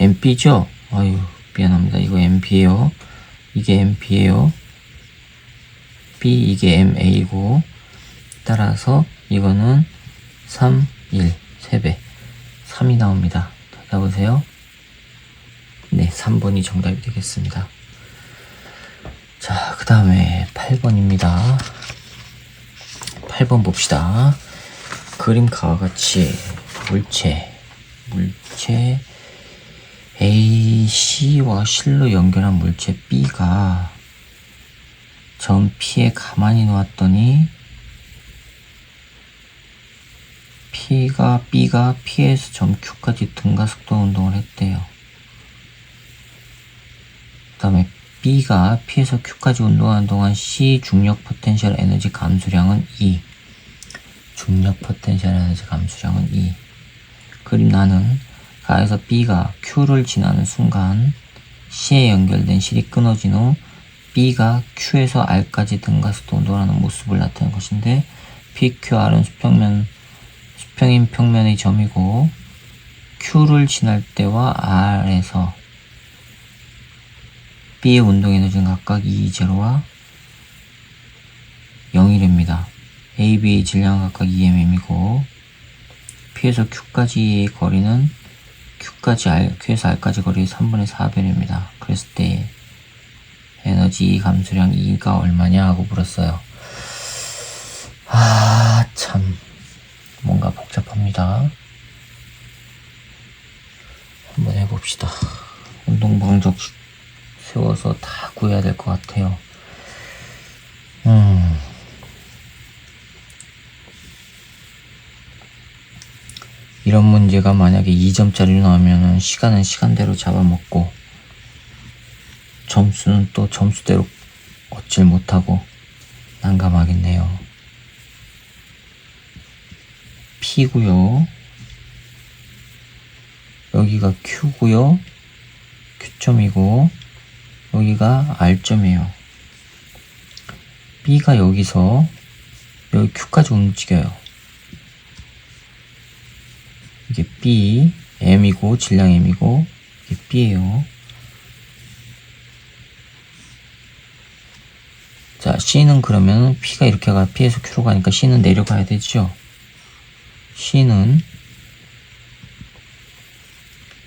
MB죠? 아유, 미안합니다. 이거 MB예요. 이게 MB예요. B 이게 MA고 따라서 이거는 3, 1, 3배 3이 나옵니다. 찾아보세요. 네, 3번이 정답이 되겠습니다. 자, 그 다음에 8번입니다. 8번 봅시다. 그림과 같이 물체 AC와 실로 연결한 물체 B가 점 P에 가만히 놓았더니 B가 P에서 점 Q까지 등가속도 운동을 했대요. 그 다음에 B가 P에서 Q까지 운동하는 동안 C 중력 포텐셜 에너지 감소량은 E. 중력 포텐셜 에너지 감소량은 E. 그림 나는 가에서 B가 Q를 지나는 순간 C에 연결된 실이 끊어진 후 B가 Q에서 R까지 등가속도 운동을 하는 모습을 나타낸 것인데, PQR은 수평인 평면의 점이고 Q를 지날 때와 R에서 B의 운동 에너지는 각각 E0와 0이랍니다. A, B의 질량은 각각 EMM이고 P에서 Q까지의 거리는 Q에서 R까지 거리의 3분의 4배입니다. 그랬을 때 에너지 감소량 E가 얼마냐 하고 물었어요. 참 뭔가 복잡합니다. 한번 해봅시다. 운동방정식 세워서 다 구해야 될 것 같아요. 이런 문제가 만약에 2점짜리로 나오면은 시간은 시간대로 잡아먹고 점수는 또 점수대로 얻질 못하고 난감하겠네요. P고요. 여기가 Q고요. Q점이고 여기가 R점이에요. B가 여기서 여기 Q까지 움직여요. 이게 B, M이고 질량 M이고 이게 B예요. 자, C는 그러면 P가 이렇게 가 P에서 Q로 가니까 C는 내려가야 되죠. C는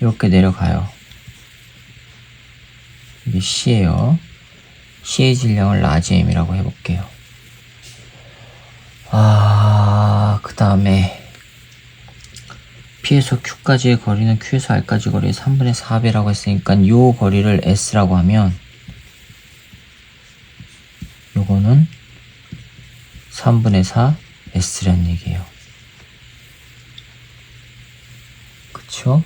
이렇게 내려가요. 이게 C예요. C의 질량을 라지 M이라고 해볼게요. 그 다음에 P에서 Q까지의 거리는 Q에서 R까지 거리의 3분의 4배라고 했으니까 이 거리를 S라고 하면 요거는 3분의 4 S라는 얘기예요. 그쵸?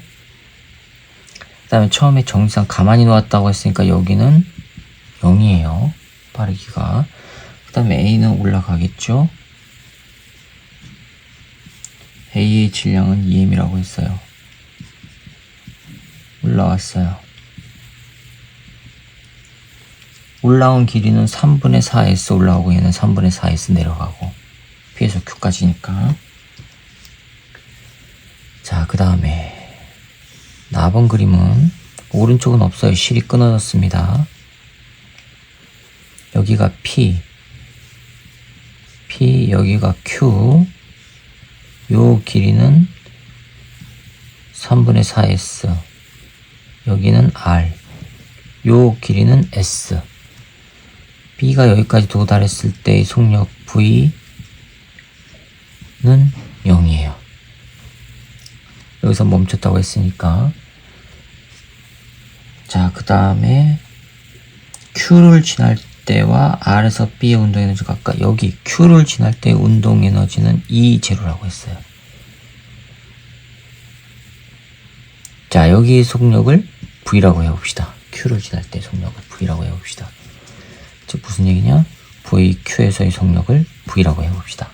그 다음에 처음에 정지상 가만히 놓았다고 했으니까 여기는 0이에요. 빠르기가. 그 다음에 A는 올라가겠죠? A의 질량은 EM이라고 했어요. 올라왔어요. 올라온 길이는 3분의 4S 올라오고 얘는 3분의 4S 내려가고 P에서 Q까지니까. 자, 그 다음에 4번 그림은 오른쪽은 없어요. 실이 끊어졌습니다. 여기가 P, 여기가 Q, 요 길이는 3분의 4S, 여기는 R, 요 길이는 S. B가 여기까지 도달했을 때의 속력 V는 0이에요. 여기서 멈췄다고 했으니까. 자, 그 다음에 Q를 지날 때와 R에서 B의 운동 에너지 각각, 여기 Q를 지날 때의 운동 에너지는 E0라고 했어요. 자, 여기 속력을 V라고 해봅시다. Q를 지날 때 속력을 V라고 해봅시다. 즉 무슨 얘기냐? VQ에서의 속력을 V라고 해봅시다.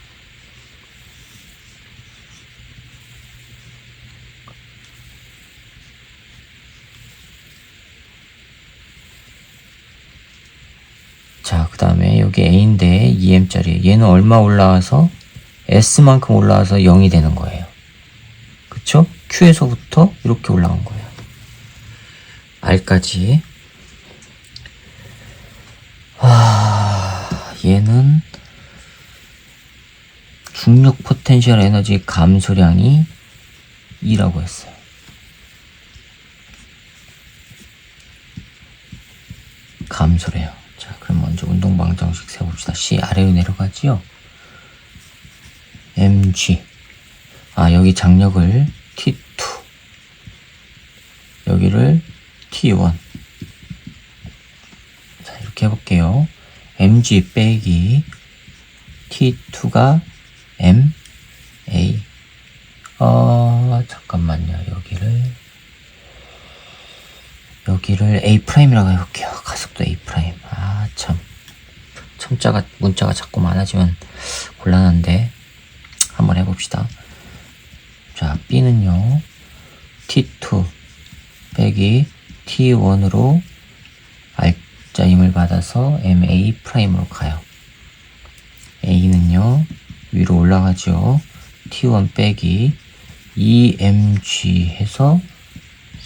자, 그 다음에 여기 A인데 EM짜리, 얘는 얼마 올라와서 S만큼 올라와서 0이 되는 거예요. 그쵸? Q에서부터 이렇게 올라온 거예요. R까지. 얘는 중력 포텐셜 에너지 감소량이 E라고 했어요. 감소래요. 자, 그럼 먼저 운동 방정식 세봅시다. C 아래로 내려가지요. mg. 여기 장력을 T2, 여기를 T1. 자, 이렇게 해볼게요. mg 빼기 T2가 ma 잠깐만요. 여기를 A'이라고 해볼게요. 가속도 A'. 참. 문자가 자꾸 많아지면 곤란한데. 한번 해봅시다. 자, B는요. T2 빼기 T1으로 알짜임을 받아서 MA'으로 가요. A는요. 위로 올라가죠. T1 빼기 EMG 해서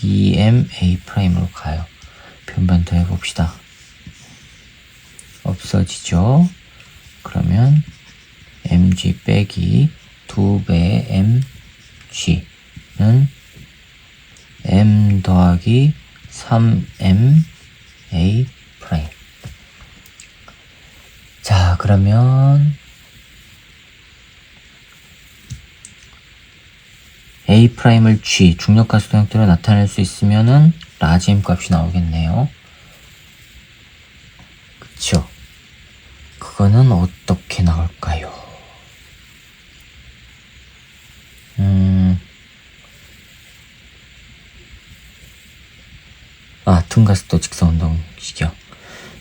EMA'으로 가요. 변변 더 해봅시다. 없어지죠. 그러면 MG 빼기 2배 MG는 M 더하기 3MA'. 자, 그러면 A'을 G, 중력가속도 형태로 나타낼 수 있으면은 라지 M 값이 나오겠네요. 그쵸? 그거는 어떻게 나올까요? 등가속도 직선운동식이요.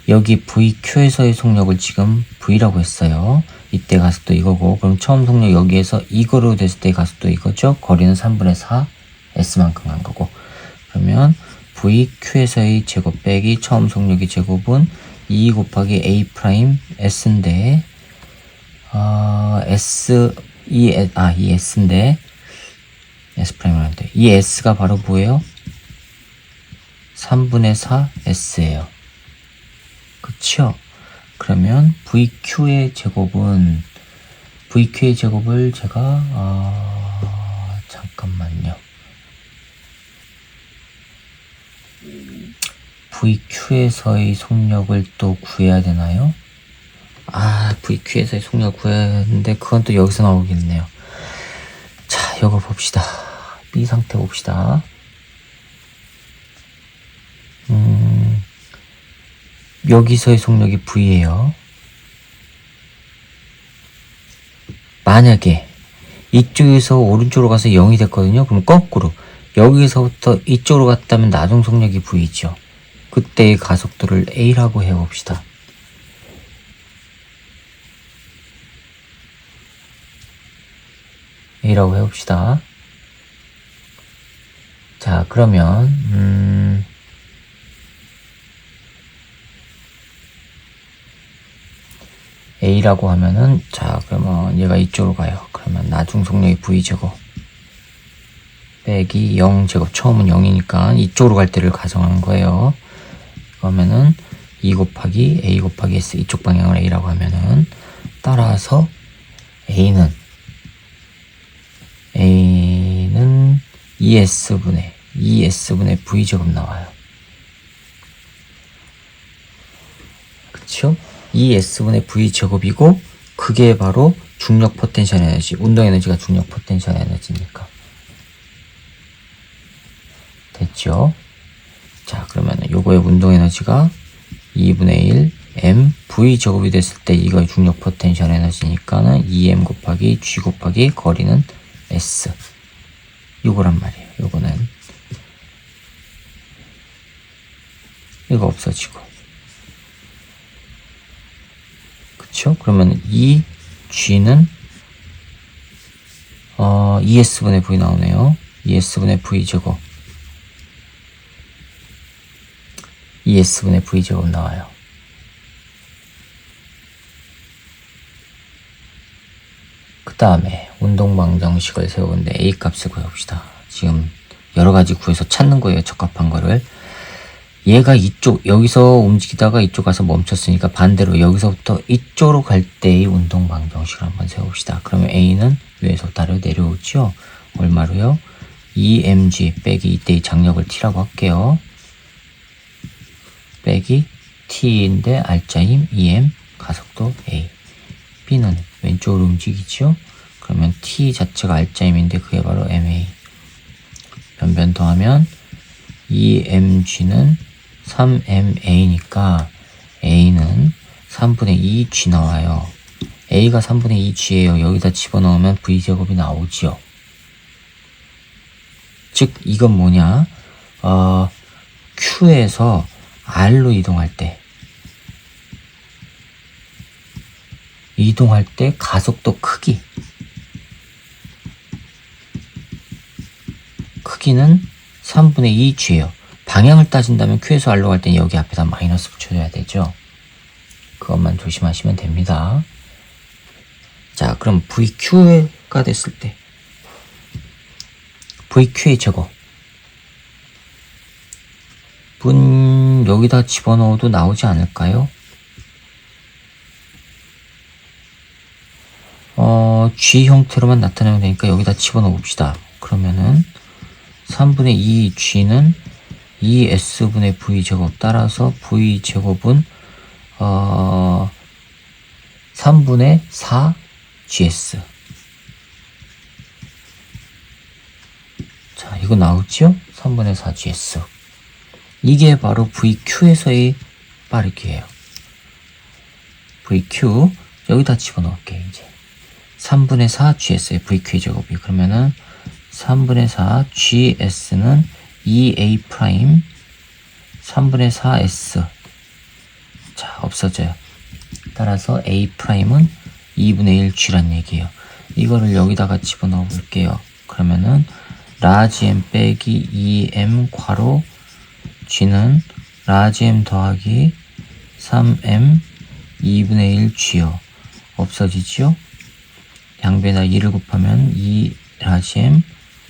여기 VQ에서의 속력을 지금 V라고 했어요. 이때 가속도 이거고, 그럼 처음 속력 여기에서 이거로 됐을 때 가속도 이거죠. 거리는 3분의 4 S만큼 간 거고, 그러면 VQ에서의 제곱 빼기 처음 속력의 제곱은 2 곱하기 A' S인데, 이 S인데, S'을 하는데, 이 S가 바로 뭐예요? 3분의 4 S예요. 그쵸? 그러면 VQ의 제곱을 제가, 잠깐만요. VQ에서의 속력을 또 구해야 되나요? VQ에서의 속력을 구해야 하는데, 그건 또 여기서 나오겠네요. 자, 이거 봅시다. B 상태 봅시다. 여기서의 속력이 V예요. 만약에 이쪽에서 오른쪽으로 가서 0이 됐거든요. 그럼 거꾸로 여기서부터 이쪽으로 갔다면 나중 속력이 V죠. 그때의 가속도를 A라고 해봅시다. A라고 해봅시다. 자, 그러면 A라고 하면은, 자, 그러면 얘가 이쪽으로 가요. 그러면 나중 속력이 V제곱 빼기 0제곱, 처음은 0이니까 이쪽으로 갈 때를 가정하는 거예요. 그러면은 2 곱하기 A 곱하기 S, 이쪽 방향을 A라고 하면은, 따라서 A는 2S분의 V제곱 나와요. 그쵸? 2S분의 V제곱이고, 그게 바로 중력 포텐셜 에너지, 운동 에너지가 중력 포텐셜 에너지니까. 됐죠? 자, 그러면은 요거의 운동 에너지가 2분의 1 M V제곱이 됐을 때 이거의 중력 포텐셜 에너지니까는 2M 곱하기 G 곱하기 거리는 S. 요거란 말이에요. 요거는 이거 없어지고, 그쵸? 그러면 이 G는 2S분의 V 나오네요. 2S분의 V제곱, 2S분의 V제곱 나와요. 그 다음에 운동방정식을 세우는데 A 값을 구해봅시다. 지금 여러가지 구해서 찾는 거예요. 적합한 거를. 얘가 여기서 움직이다가 이쪽 가서 멈췄으니까 반대로 여기서부터 이쪽으로 갈 때의 운동방정식을 한번 세웁시다. 그러면 A는 위에서부터 아래로 내려오죠. 얼마로요? 2mg 빼기 이때의 장력을 T라고 할게요. 빼기 T인데 알짜임 2m, 가속도 A. B는 왼쪽으로 움직이죠. 그러면 T 자체가 알짜임인데 그게 바로 MA. 변변 더하면 2mg는 3ma니까 A는 3분의 2g 나와요. A가 3분의 2g예요. 여기다 집어넣으면 V제곱이 나오지요. 즉 이건 뭐냐, Q에서 R로 이동할 때 가속도 크기는 3분의 2 G예요. 방향을 따진다면 Q에서 R로 갈 때는 여기 앞에다 마이너스 붙여줘야 되죠. 그것만 조심하시면 됩니다. 자, 그럼 VQ가 됐을 때 VQ의 제곱 분 여기다 집어넣어도 나오지 않을까요? G 형태로만 나타내면 되니까 여기다 집어넣어 봅시다. 그러면은 3분의 2 G는 2S분의 V제곱, 따라서 V제곱은 3분의 4 GS. 자, 이거 나오죠? 3분의 4 GS. 이게 바로 VQ에서의 빠르기예요. VQ 여기다 집어넣을게요. 이제 3분의 4 GS의 VQ의 제곱이, 그러면은 3분의 4 GS는 2A 프라임 3분의 4S. 자, 없어져요. 따라서 A 프라임은 2분의 1 G란 얘기예요. 이거를 여기다가 집어넣어 볼게요. 그러면은 라지 M 빼기 2M 괄호 G는 라지 M 더하기 3M 2분의 1 G요. 없어지지요? 양변에다 2를 곱하면 2 라지 M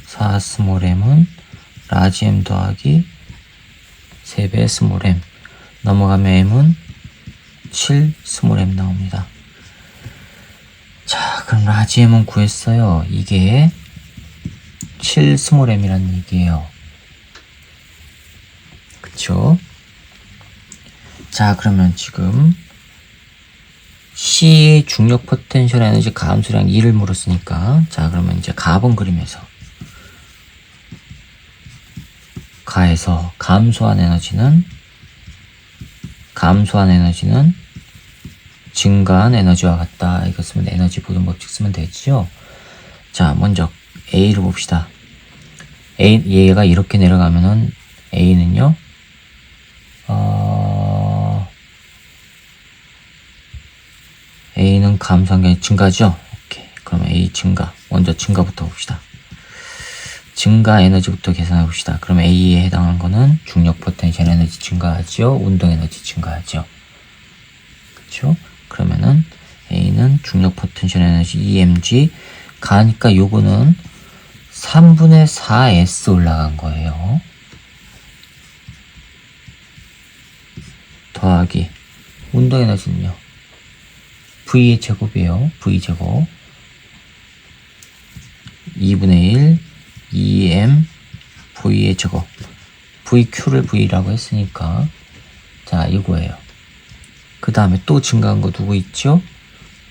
4 스몰 m은 라지 M 더하기 3배 스몰 m, 넘어가면 m은 7 스몰 m 나옵니다. 자, 그럼 라지 M은 구했어요. 이게 7 스몰 m이라는 얘기예요. 그쵸? 자, 그러면 지금 C의 중력 포텐셜 에너지 감소량 2를 물었으니까, 자, 그러면 이제 가본 그림에서 가에서 감소한 에너지는 증가한 에너지와 같다. 이거 쓰면 에너지 보존 법칙 쓰면 되죠. 자, 먼저 A를 봅시다. 얘가 이렇게 내려가면은 A는요, A는 감소한 게 증가죠. 오케이. 그러면 A 증가. 먼저 증가부터 봅시다. 증가 에너지부터 계산해 봅시다. 그러면 A에 해당하는 거는 중력 포텐셜 에너지 증가하죠. 운동 에너지 증가하죠. 그렇죠? 그러면은 A는 중력 포텐셜 에너지 EMG 가니까 요거는 3분의 4S 올라간 거예요. 더하기 운동 에너지는요, V의 제곱이에요. V 제곱 2분의 1 2M V의 제곱, VQ를 V라고 했으니까, 자, 이거예요. 그 다음에 또 증가한 거 누구 있죠?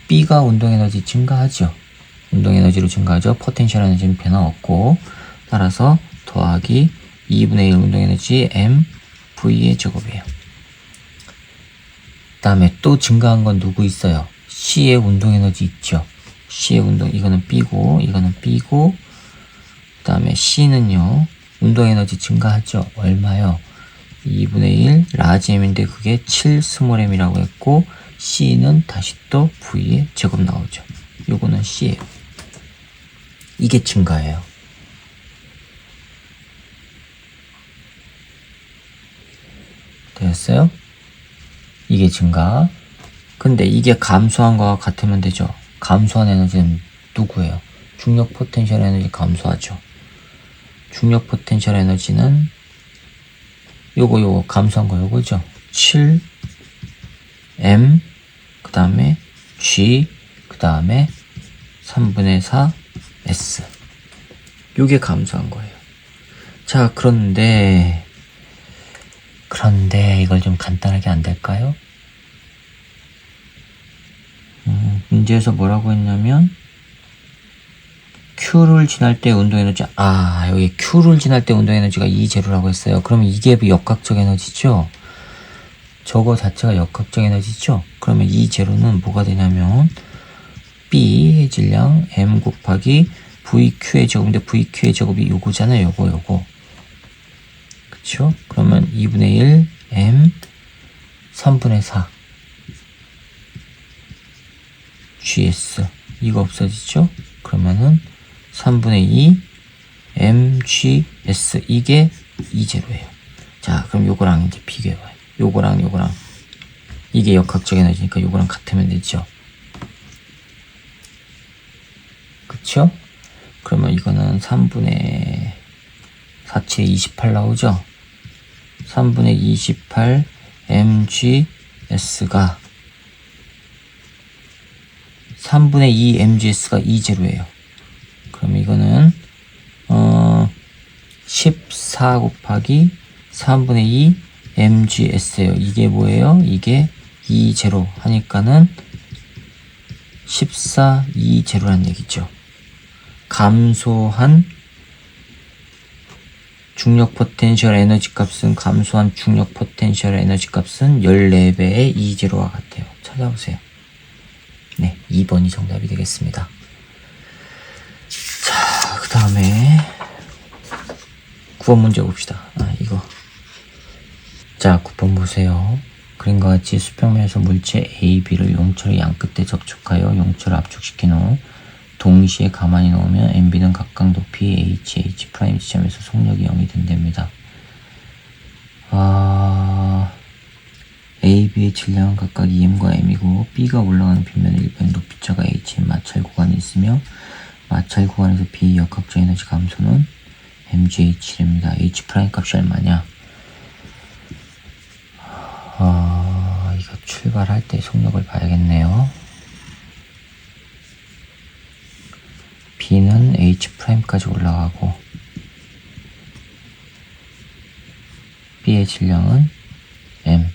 B가 운동 에너지 증가하죠. 운동 에너지로 증가하죠. 포텐셜 에너지는 변화 없고, 따라서 더하기 2분의 1 운동 에너지 M V의 제곱이에요. 그 다음에 또 증가한 건 누구 있어요? C의 운동 에너지 있죠. C의 운동, 이거는 B고 이거는 B고, 그 다음에 C는요, 운동 에너지 증가하죠. 얼마요? 2분의 1 라지 M인데 그게 7 스몰 m이라고 했고, C는 다시 또 V의 제곱 나오죠. 요거는 C예요. 이게 증가예요. 되었어요? 이게 증가. 근데 이게 감소한 거와 같으면 되죠. 감소한 에너지는 누구예요? 중력 포텐셜 에너지 감소하죠. 중력 포텐셜 에너지는 요거 감소한 거 요거죠. 7 M 그 다음에 G 그 다음에 3분의 4 S, 요게 감소한 거예요. 자, 그런데 이걸 좀 간단하게 안 될까요? 문제에서 뭐라고 했냐면 Q를 지날 때 운동 에너지, 여기 Q를 지날 때 운동 에너지가 E0라고 했어요. 그러면 이게 역학적 에너지죠? 저거 자체가 역학적 에너지죠? 그러면 E0는 뭐가 되냐면 B 해질량 M 곱하기 VQ의 제곱인데 VQ의 제곱이 요거잖아요. 요거. 그쵸? 그러면 2분의 1 M 3분의 4 GS 이거 없어지죠? 그러면은 3분의 2 MGS 이게 2제로예요. 자, 그럼 요거랑 이제 비교해봐요. 요거랑 이게 역학적 에너지니까 요거랑 같으면 되죠. 그쵸? 그러면 이거는 3분의 4치에 28 나오죠? 3분의 28 MGS가 3분의 2 MGS가 2제로예요. 그럼 이거는 14 곱하기 3분의 2 MGS예요. 이게 뭐예요? 이게 2제로 하니까는 14, 2제로란 얘기죠. 감소한 중력 포텐셜 에너지 값은 감소한 중력 포텐셜 에너지 값은 14배의 2제로와 같아요. 찾아보세요. 네, 2번이 정답이 되겠습니다. 자, 그 다음에 9번 문제 봅시다. 이거. 자, 9번 보세요. 그림과 같이 수평면에서 물체 A, B를 용철의 양끝에 접촉하여 용철을 압축시킨 후 동시에 가만히 놓으면 MB는 각각 높이 H 지점에서 속력이 0이 된답니다. A, B의 질량은 각각 EM과 M이고 B가 올라가는 빗면의 일변 높이차가 H인 마찰 구간이 있으며 마찰 구간에서 B의 역학적 에너지 감소는 MGH랍니다. H' 값이 얼마냐? 이거 출발할 때 속력을 봐야겠네요. B는 H'까지 올라가고 B의 질량은 M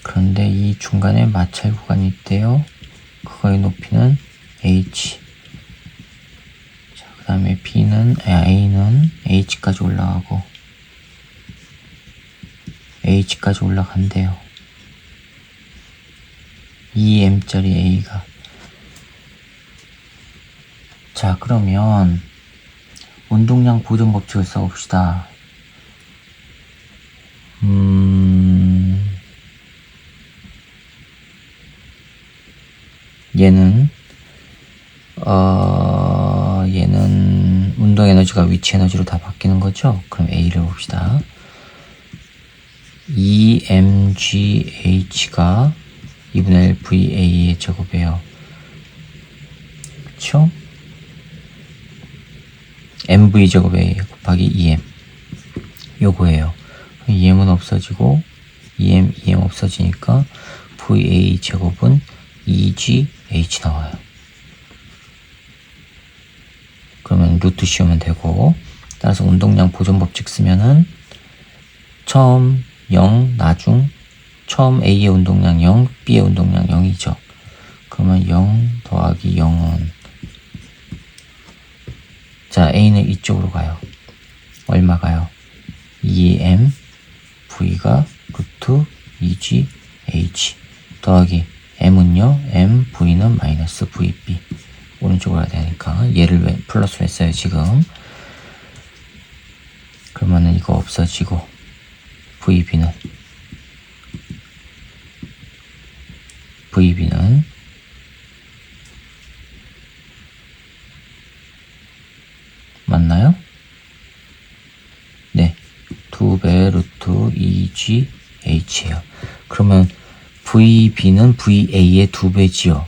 그런데 이 중간에 마찰 구간이 있대요. 그거의 높이는 H. 자, 그 다음에 A는 H까지 올라가고 H까지 올라간대요. 2M짜리 A가. 자, 그러면 운동량 보존 법칙을 써봅시다. 얘는 운동 에너지가 위치 에너지로 다 바뀌는 거죠? 그럼 A를 봅시다. EMGH가 2분의 1 VA의 제곱이에요. 그쵸? MV 제곱 A 곱하기 EM. 요거예요. EM은 없어지고, EM 없어지니까 VA 제곱은 EGH 나와요. 그러면 루트 씌우면 되고, 따라서 운동량 보존 법칙 쓰면은 처음 0, 나중 처음 A의 운동량 0, B의 운동량 0이죠. 그러면 0 더하기 0은 자, A는 이쪽으로 가요. 얼마 가요? 2M V가 루트 2GH 더하기 M은요, M V는 마이너스 VB 오른쪽으로 가야 되니까 얘를 왜 플러스로 했어요 지금. 그러면은 이거 없어지고 VB는 맞나요? 네, 2배 루트 2GH예요. 그러면 VB는 VA의 2배지요.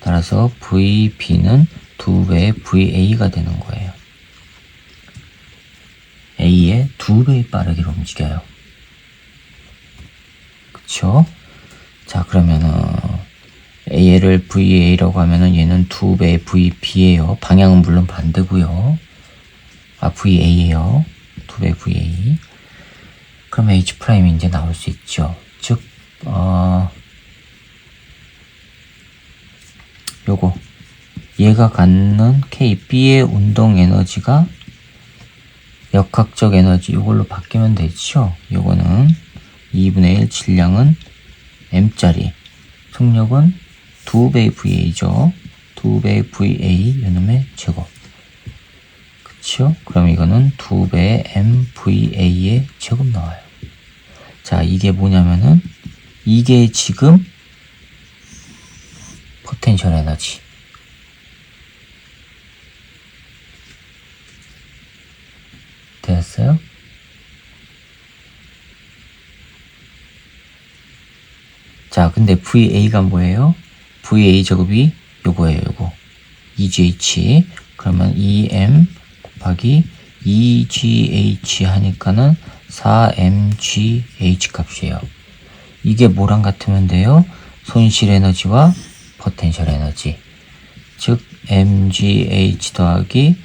따라서 VB는 2배의 VA가 되는 거예요. A의 2배의 빠르기로 움직여요. 그쵸? 자, 그러면은 얘를 VA라고 하면은 얘는 2배의 VB예요. 방향은 물론 반대고요. VA예요. 2배 VA. 그럼 H'이 이제 나올 수 있죠. 즉, 요거 얘가 갖는 K, B의 운동 에너지가 역학적 에너지 이걸로 바뀌면 되죠. 요거는 2분의 1 질량은 M짜리, 속력은 2배의 VA죠. 2배의 VA 요놈의 제곱. 그쵸? 그럼 이거는 2배의 MVA의 제곱 나와요. 자, 이게 뭐냐면은 이게 지금 포텐셜 에너지. 됐어요? 자, 근데 VA가 뭐예요? VA 제곱이 요거예요, 요거. EGH. 그러면 EM 곱하기 EGH 하니까는 4mgh 값이에요. 이게 뭐랑 같으면 돼요? 손실 에너지와 포텐셜 에너지. 즉, mgh 더하기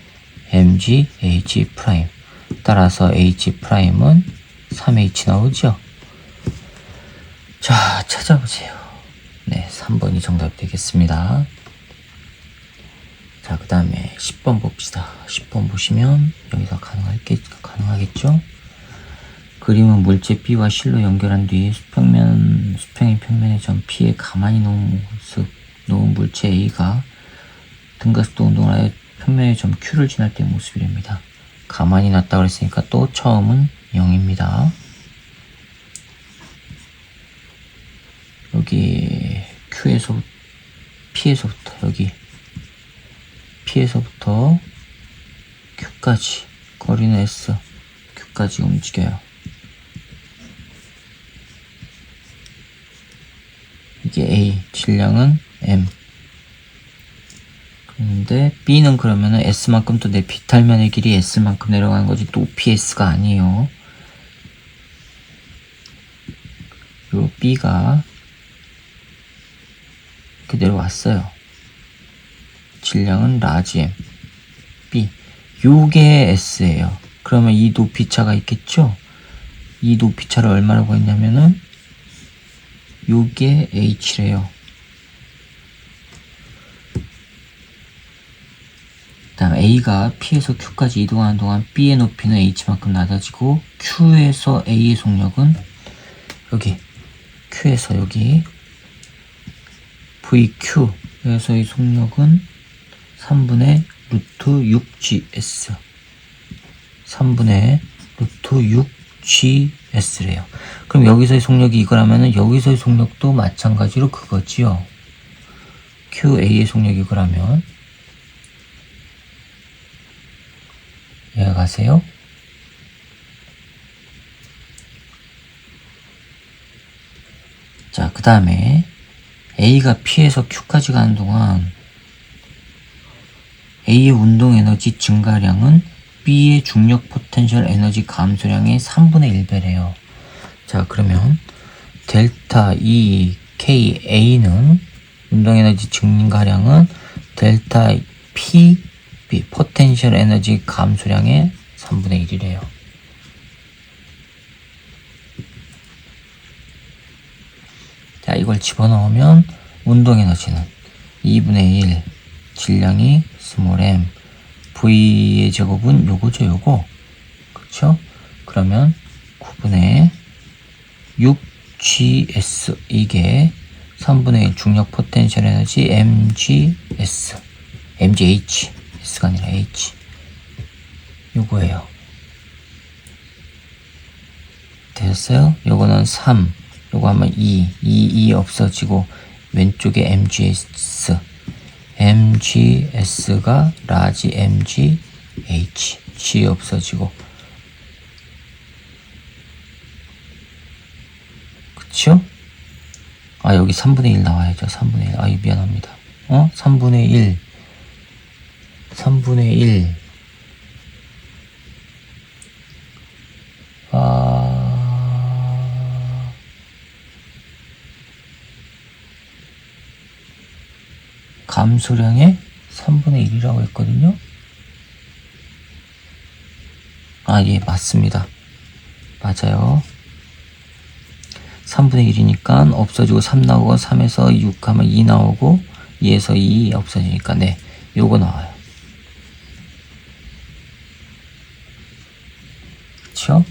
mgh 프라임. 따라서 h 프라임은 3h 나오죠? 자, 찾아보세요. 네, 3번이 정답이 되겠습니다. 자, 그 다음에 10번 봅시다. 10번 보시면 여기서 가능하겠죠? 그림은 물체 B와 실로 연결한 뒤 수평인 평면의 점 P에 가만히 놓은 물체 A가 등가속도 운동을 하여 평면의 점 Q를 지날 때의 모습이랍니다. 가만히 놨다고 그랬으니까 또 처음은 0입니다. 여기 P에서부터 여기 P에서부터 Q까지 거리는 S, Q까지 움직여요. 이게 A, 질량은 M. 그런데 B는 그러면은 S만큼 또 내 비탈면의 길이 S만큼 내려가는 거지 높이 S가 아니에요. 요 B가 이렇게 내려왔어요. 질량은 라지 M, B. 요게 S예요. 그러면 이 높이차가 있겠죠? 이 높이차를 얼마라고 했냐면은 요게 H래요. 그 다음 A가 P에서 Q까지 이동하는 동안 B의 높이는 H만큼 낮아지고 Q에서 A의 속력은 여기 Q에서 여기 VQ에서의 속력은 3분의 루트 6GS 3분의 루트 6GS래요. 그럼 여기서의 속력이 이거라면은 여기서의 속력도 마찬가지로 그거지요. QA의 속력이 이거라면 이해가세요? 자, 그 다음에 A가 P에서 Q까지 가는 동안 A의 운동 에너지 증가량은 B의 중력 포텐셜 에너지 감소량의 3분의 1배래요. 자, 그러면 델타 E K A는 운동 에너지 증가량은 델타 P B 포텐셜 에너지 감소량의 3분의 1이래요. 자, 이걸 집어넣으면 운동 에너지는 2분의 1 질량이 스몰 m V의 제곱은 요거죠, 요거. 그쵸? 그러면 9분의 6GS 이게 3분의 1 중력 포텐셜 에너지 MGS MGH S가 아니라 H 요거예요. 됐어요? 요거는 3 요거 하면 2 없어지고 왼쪽에 MGS가 라지 MGH G 없어지고 그쵸? 아, 여기 3분의 1 나와야죠. 3분의 1. 아, 미안합니다. 3분의 1 3분의 1 감소량의 3분의 1이라고 했거든요. 아, 예, 맞습니다. 맞아요. 3분의 1이니까 없어지고 3 나오고 3에서 6 하면 2 나오고 2에서 2 없어지니까 네, 요거 나와요. 그쵸?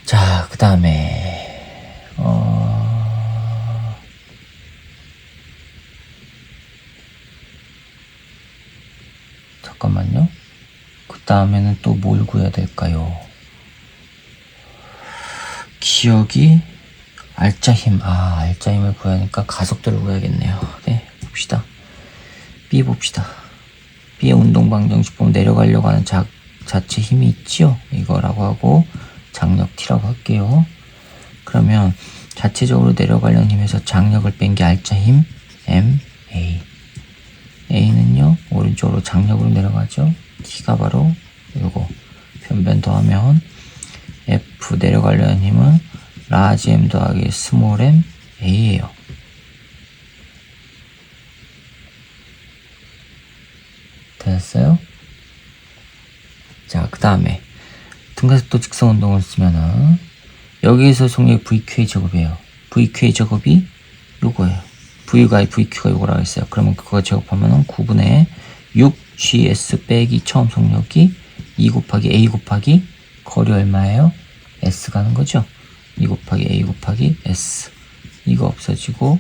자, 그 다음에 잠깐만요. 그 다음에는 또 뭘 구해야 될까요? 기억이 알짜힘. 알짜힘을 구해야 하니까 가속도를 구해야겠네요. 네, 봅시다. B 봅시다. B의 운동방정식 보면 내려가려고 하는 자체 힘이 있지요? 이거라고 하고 장력 T라고 할게요. 그러면 자체적으로 내려가려는 힘에서 장력을 뺀 게 알짜힘 M, A. A는요, 오른쪽으로 장력으로 내려가죠. T가 바로 요거. 변변 더하면 F 내려가려는 힘은 라지 M 더하기 스몰 m A예요. 됐어요? 자, 그 다음에 등가속도 직선 운동을 쓰면은 여기에서 속력이 VQA 제곱이에요. VQA 제곱이 요거예요. V가 VQ가 요거라고 했어요. 그러면 그거 제곱하면은 9분의 6GS 빼기 처음 속력이 2 곱하기 A 곱하기 거리 얼마예요? S 가는 거죠. 2 곱하기 A 곱하기 S. 이거 없어지고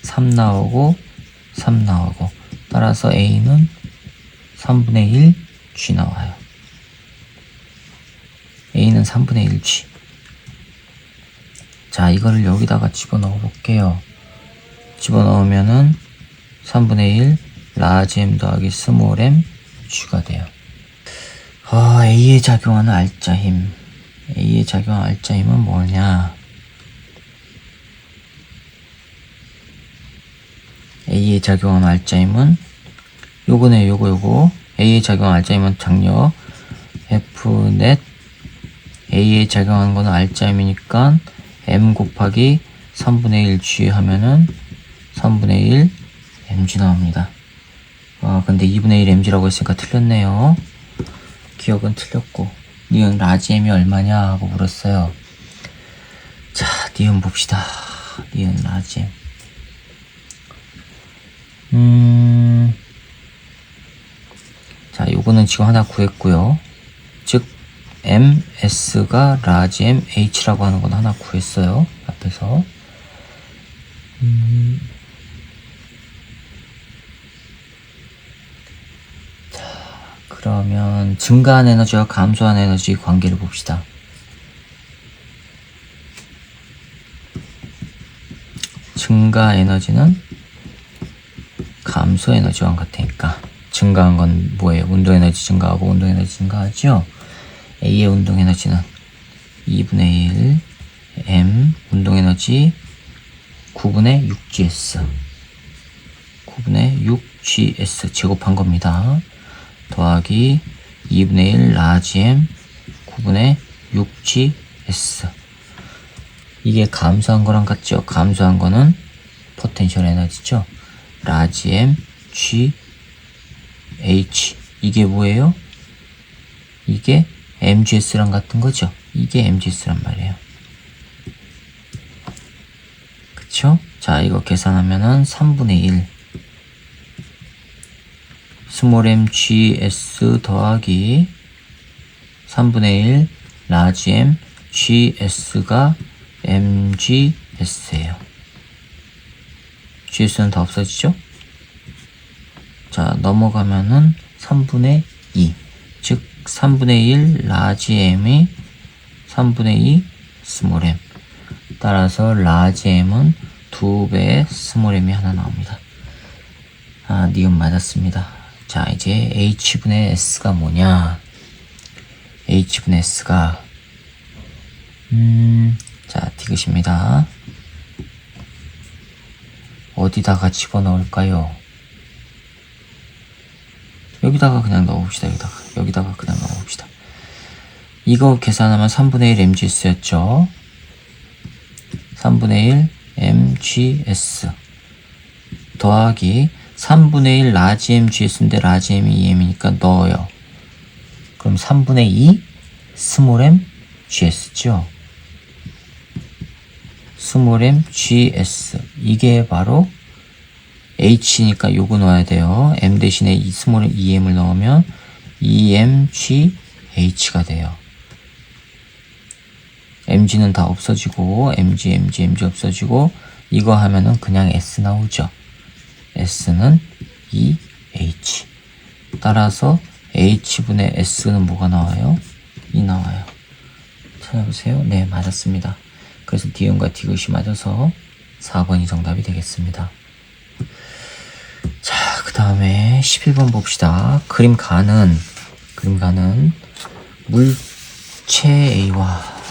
3 나오고 3 나오고 따라서 A는 3분의 1 G 나와요. A는 3분의 1 G. 자, 이거를 여기다가 집어넣어 볼게요. 집어넣으면은 3분의 1 라지 M 더하기 스몰 m G가 돼요. A에 작용하는 알짜힘. A에 작용하는 알짜힘은 뭐냐? A에 작용하는 알짜힘은 요거네, 요거. A에 작용하는 알짜힘은 장력 F 넷. A에 작용하는 거는 알짜힘이니까 M 곱하기 3분의 1 G 하면은 3분의 1 mg 나옵니다. 근데 2분의 1 mg라고 했으니까 틀렸네요. 기억은 틀렸고, 니은 라지 m이 얼마냐 하고 물었어요. 자, 니은 봅시다. 니은 라지 m. 자, 요거는 지금 하나 구했고요. 즉, MS가 라지 M H라고 하는 건 하나 구했어요. 앞에서. 자, 그러면 증가한 에너지와 감소한 에너지 관계를 봅시다. 증가 에너지는 감소 에너지와 같으니까 증가한 건 뭐예요? 운동 에너지 증가하고 운동 에너지 증가하죠? A의 운동 에너지는 2분의 1 M 운동 에너지 9분의 6GS 9분의 6GS 제곱한 겁니다. 더하기 2분의 1 라지 M 9분의 6GS. 이게 감소한 거랑 같죠? 감소한 거는 포텐셜 에너지죠? 라지 M G H. 이게 뭐예요? 이게 MGS랑 같은 거죠? 이게 MGS란 말이에요. 그쵸? 자, 이거 계산하면은 3분의 1 스몰 MGS 더하기 3분의 1 라지 M GS가 MGS예요. GS는 다 없어지죠? 자, 넘어가면은 3분의 2 즉 3분의 1 라지 M이 3분의 2 스몰 M. 따라서 라지 M은 2배의 스몰 M이 하나 나옵니다. 니은 맞았습니다. 자, 이제 H분의 S가 뭐냐? H분의 S가 자, 디귿입니다. 어디다가 집어넣을까요? 여기다가 그냥 넣어봅시다. 여기다가 그냥 넣어봅시다. 이거 계산하면 3분의 1 MGS였죠. 3분의 1 MGS 더하기 3분의 1 라지 MGS인데 라지 M이 2M이니까 넣어요. 그럼 3분의 2 스몰 M GS죠. 스몰 M GS. 이게 바로 H니까 요거 넣어야 돼요. M 대신에 이 스몰 EM을 넣으면 EMGH가 돼요. MG는 다 없어지고 MG 없어지고 이거 하면은 그냥 S 나오죠. S는 EH. 따라서 H분의 S는 뭐가 나와요? 2 나와요. 찾아보세요. 네, 맞았습니다. 그래서 디귿과 디귿이 맞아서 4번이 정답이 되겠습니다. 자, 그 다음에 11번 봅시다. 그림가는 물체 A와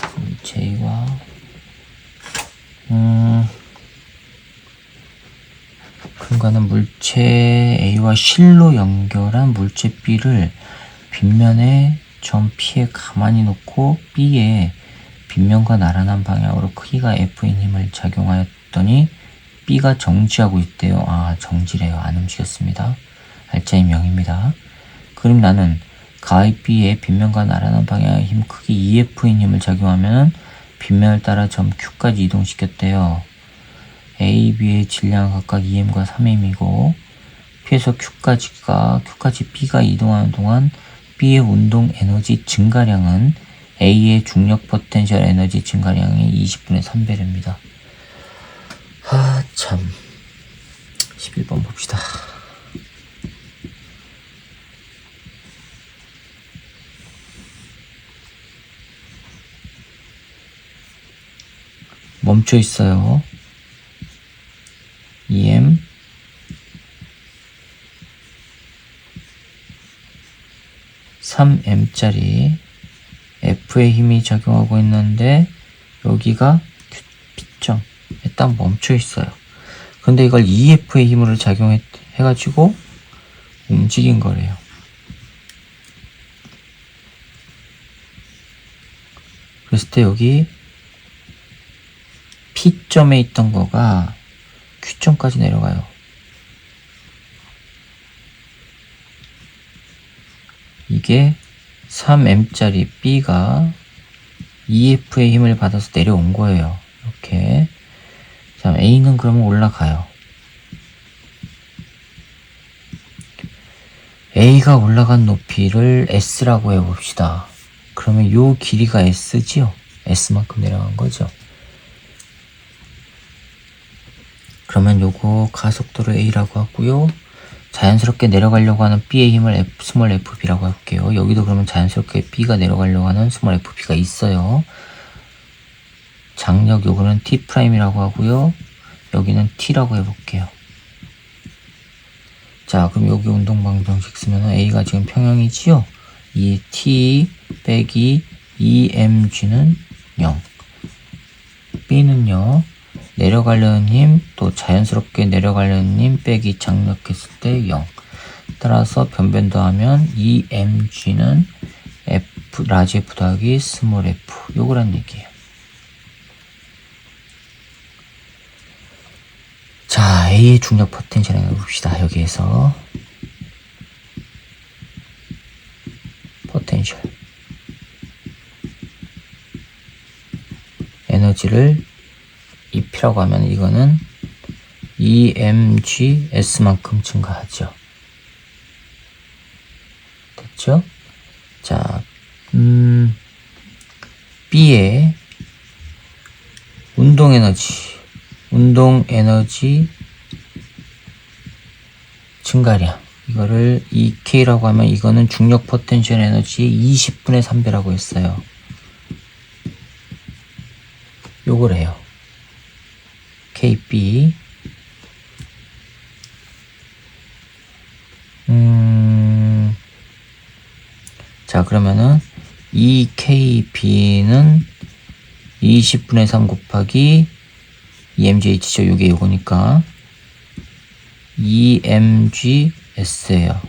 그림가는 물체 A와 실로 연결한 물체 B를 빗면에 점 P에 가만히 놓고 B에 빗면과 나란한 방향으로 크기가 F인 힘을 작용하였더니 B가 정지하고 있대요. 아, 정지래요. 안 움직였습니다. 알짜임 0입니다. 그럼 나는 가의 B에 빗면과 나란한 방향의 힘 크기 EF인 힘을 작용하면 빗면을 따라 점 Q까지 이동시켰대요. A, B의 질량은 각각 2m과 3m이고 P에서 Q까지 B가 이동하는 동안 B의 운동 에너지 증가량은 A의 중력 포텐셜 에너지 증가량의 20분의 3배입니다. 참. 11번 봅시다. 멈춰 있어요. EM 3M짜리 F의 힘이 작용하고 있는데 여기가 P점 딱 멈춰 있어요. 근데 이걸 EF의 힘으로 작용해가지고 움직인 거래요. 그랬을 때 여기 P점에 있던 거가 Q점까지 내려가요. 이게 3M짜리 B가 EF의 힘을 받아서 내려온 거예요. 이렇게. 자, A는 그러면 올라가요. A가 올라간 높이를 S라고 해봅시다. 그러면 요 길이가 S지요? S만큼 내려간 거죠. 그러면 요거 가속도를 A라고 하고요. 자연스럽게 내려가려고 하는 B의 힘을 스몰 fB라고 할게요. 여기도 그러면 자연스럽게 B가 내려가려고 하는 스몰 fB가 있어요. 장력 요거는 T'이라고 하고요. 여기는 T라고 해볼게요. 자, 그럼 여기 운동방정식 쓰면 A가 지금 평형이지요? 이 T 빼기 2mg는 0. B는요. 내려가려는 힘, 또 자연스럽게 내려가려는 힘 빼기 장력했을 때 0. 따라서 변변 더하면 2mg는 F, 라지 F 더하기 스몰 f. 요거란 얘기예요. 자, A의 중력 포텐셜 해봅시다. 여기에서 포텐셜 에너지를 EP라고 하면 이거는 EMGS만큼 증가하죠. 됐죠? 자, B의 운동 에너지 증가량 이거를 EK라고 하면 이거는 중력 포텐셜 에너지의 20분의 3배라고 했어요. 요걸 해요. KB 자, 그러면은 EKB는 20분의 3 곱하기 EMGH죠. 요게 요거니까 EMGS예요.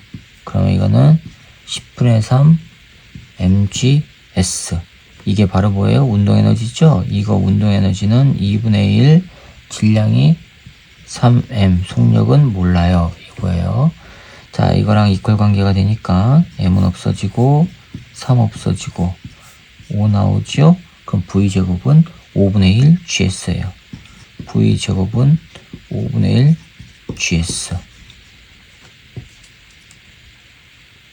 그러면 이거는 10분의 3 MGS. 이게 바로 뭐예요? 운동에너지죠? 이거 운동에너지는 2분의 1, 질량이 3M, 속력은 몰라요. 이거예요. 자, 이거랑 이퀄 관계가 되니까 M은 없어지고 3 없어지고 5 나오죠? 그럼 V제곱은 5분의 1 GS예요. V제곱은 5분의 1 GS.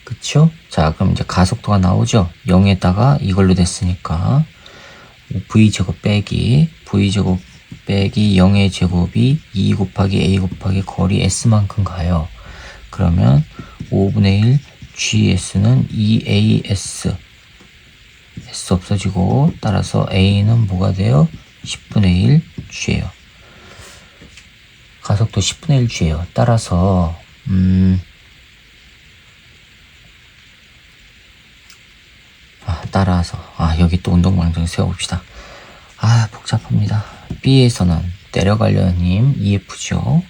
그쵸? 자, 그럼 이제 가속도가 나오죠? 0에다가 이걸로 됐으니까 V제곱 빼기 V제곱 빼기 0의 제곱이 2 곱하기 A 곱하기 거리 S만큼 가요. 그러면 5분의 1 GS는 2AS. S 없어지고 따라서 A는 뭐가 돼요? 10분의 1 G예요. 가속도 10분의 1 G예요. 따라서 여기 또 운동방정 세워봅시다. 복잡합니다. B에서는 내려가려는 힘 EF죠.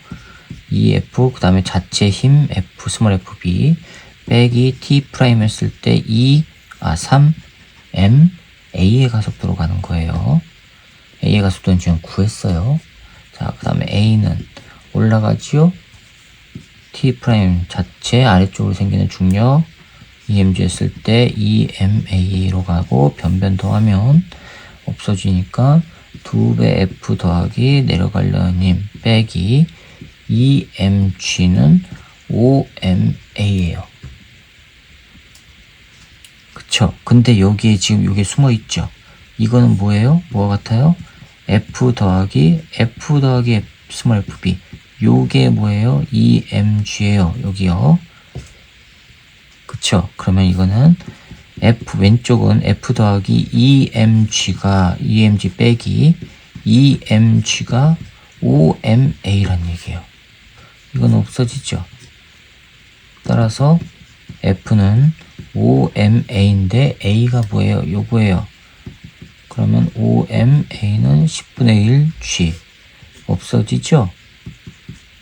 EF 그 다음에 자체 힘 F 스몰 FB 빼기 T 프라임 했을 때 3 M A의 가속도로 가는 거예요. A의 가속도는 지금 구했어요. 자, 그 다음에 A는 올라가지요. T 프라임 자체 아래쪽으로 생기는 중력 EMG 했을 때 EMA로 가고 변변도하면 없어지니까 2배 F 더하기 내려가려는 힘 빼기 EMG는 5MA예요. 그쵸? 근데 여기에 지금 이게 숨어 있죠? 이거는 뭐예요? 뭐가 같아요? F 더하기 F 스몰 FB. 요게 뭐예요? EMG예요. 여기요. 그쵸? 그러면 이거는 F 왼쪽은 F 더하기 EMG 빼기 EMG가 5MA란 얘기예요. 이건 없어지죠. 따라서 F는 5MA인데 A가 뭐예요? 요거예요. 그러면 5MA는 10분의 1 G 없어지죠?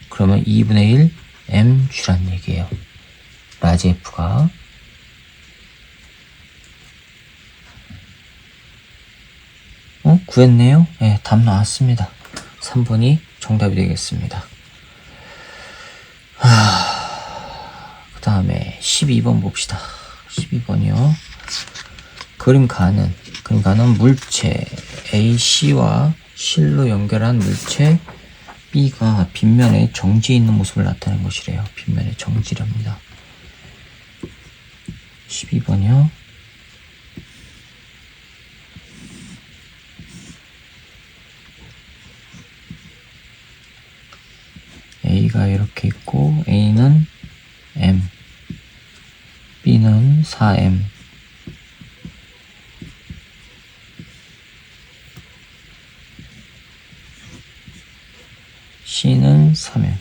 그러면 2분의 1 MG란 얘기예요. 라지 F가. 구했네요? 네, 답 나왔습니다. 3번이 정답이 되겠습니다. 그 다음에 12번 봅시다. 12번이요. 그림가는 물체 AC와 실로 연결한 물체 B가 빗면에 정지해 있는 모습을 나타내는 것이래요. 빗면에 정지랍니다. 12번이요. A가 이렇게 있고 A는 M, B는 4M, C는 3M.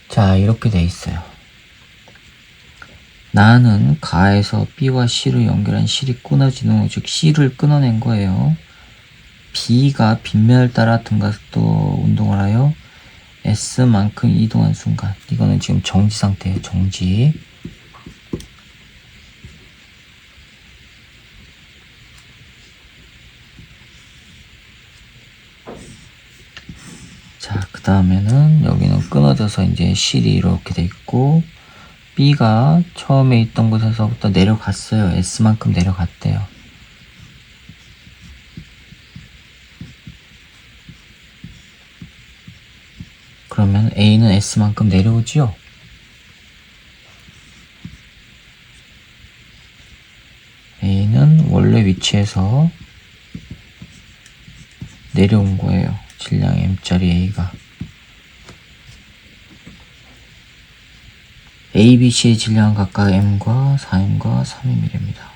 자, 이렇게 돼 있어요. 나는 가에서 B와 C를 연결한 실이 끊어지는 후, 즉 C를 끊어낸 거예요. B가 빗면을 따라 등가속도 운동을 하여 S만큼 이동한 순간, 이거는 지금 정지 상태예요. 정지. 자, 그 다음에는 여기는 끊어져서 이제 실이 이렇게 돼 있고 B가 처음에 있던 곳에서부터 내려갔어요. S만큼 내려갔대요. 그러면 A는 S만큼 내려오지요? A는 원래 위치에서 내려온 거예요. 질량 M짜리 A가. A, B, C의 질량은 각각 M과 4M과 3M이랍니다.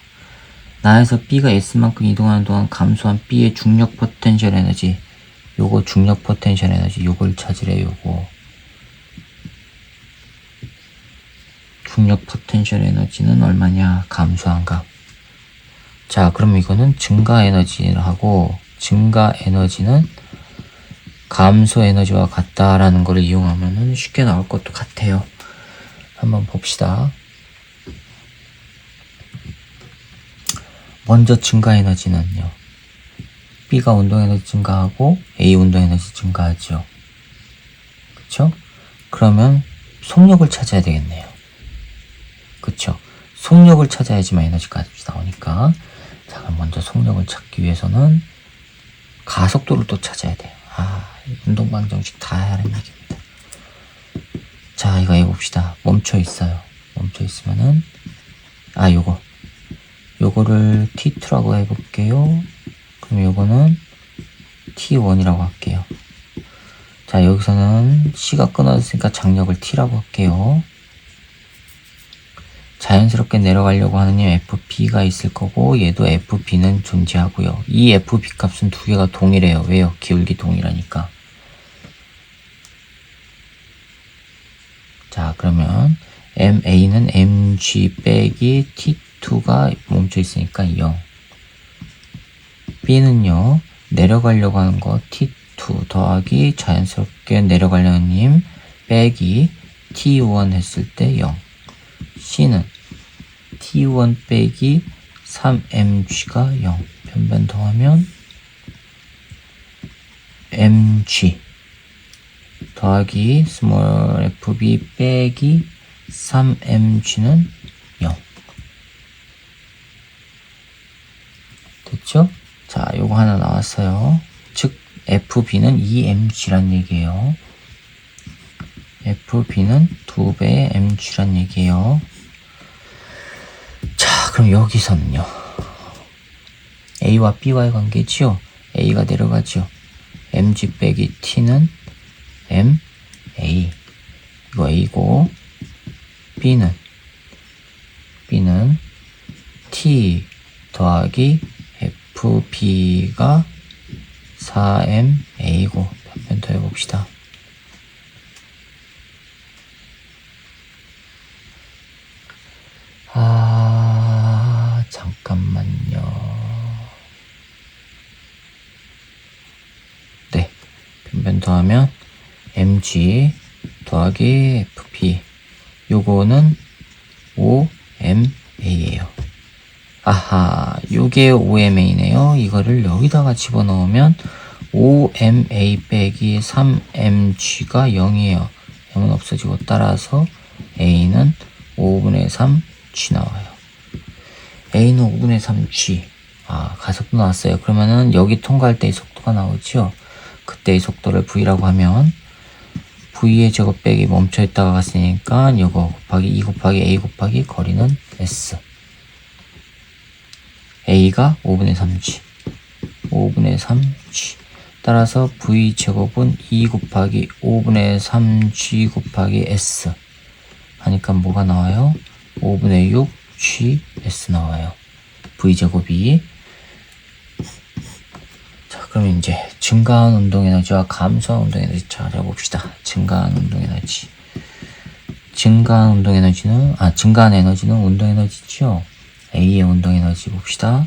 나에서 B가 S만큼 이동하는 동안 감소한 B의 중력 포텐셜 에너지, 요거 중력 포텐셜 에너지 요걸 찾으래. 요거 중력 포텐셜 에너지는 얼마냐? 감소한 값. 자, 그럼 이거는 증가 에너지하고 증가 에너지는 감소 에너지와 같다라는 걸 이용하면은 쉽게 나올 것도 같아요. 한번 봅시다. 먼저 증가 에너지는요. B가 운동 에너지 증가하고 A 운동 에너지 증가하죠. 그쵸? 그러면 속력을 찾아야 되겠네요. 그쵸? 속력을 찾아야지만 에너지 값이 나오니까. 자, 그럼 먼저 속력을 찾기 위해서는 가속도를 또 찾아야 돼요. 운동방 정식 다 하는 얘기입니다. 자, 이거 해봅시다. 멈춰 있어요. 멈춰 있으면은, 요거를 T2라고 해볼게요. 그럼 요거는 T1이라고 할게요. 자, 여기서는 C가 끊어졌으니까 장력을 T라고 할게요. 자연스럽게 내려가려고 하는 FB가 있을 거고, 얘도 FB는 존재하고요. 이 FB 값은 두 개가 동일해요. 왜요? 기울기 동일하니까. 자, 그러면 MA는 MG 빼기 T2가 멈춰 있으니까 0. B는요, 내려가려고 하는 거 T2 더하기 자연스럽게 내려가려는 힘 빼기 T1 했을 때 0. C는 T1 빼기 3mg가 0. 변변 더하면 mg 더하기 스몰 fb 빼기 3mg는 0. 됐죠? 자, 요거 하나 나왔어요. 즉 fb는 2mg란 얘기예요. fb는 2배의 mg란 얘기예요. 자, 그럼 여기서는요, a와 b와의 관계지요. a가 내려가죠. mg 빼기 t는 ma, 이거 a고, b는 t 더하기 fb가 4ma고, 변변 더 해봅시다. 잠깐만요. 네, 변변 더하면 mg 더하기 fp, 요거는 5ma예요. 요게 5ma네요. 이거를 여기다가 집어넣으면 5ma 빼기 3mg가 0이에요. m은 없어지고, 따라서 a는 5분의 3g 나와요. a는 5분의 3g. 가속도 나왔어요. 그러면은 여기 통과할 때의 속도가 나오죠. 그때의 속도를 v라고 하면, v의 제곱 빼기 멈춰있다가 갔으니까 이거 곱하기 2 곱하기 a 곱하기 거리는 s. a가 5분의 3g. 5분의 3g. 따라서 v 제곱은 2 곱하기 5분의 3g 곱하기 s. 하니까 뭐가 나와요? 5분의 6 gs 나와요. v 제곱이. 자, 그럼 이제 증가한 운동 에너지와 감소한 운동 에너지 찾아봅시다. 증가한 운동 에너지. 증가한 에너지는 운동 에너지죠. A의 운동 에너지 봅시다.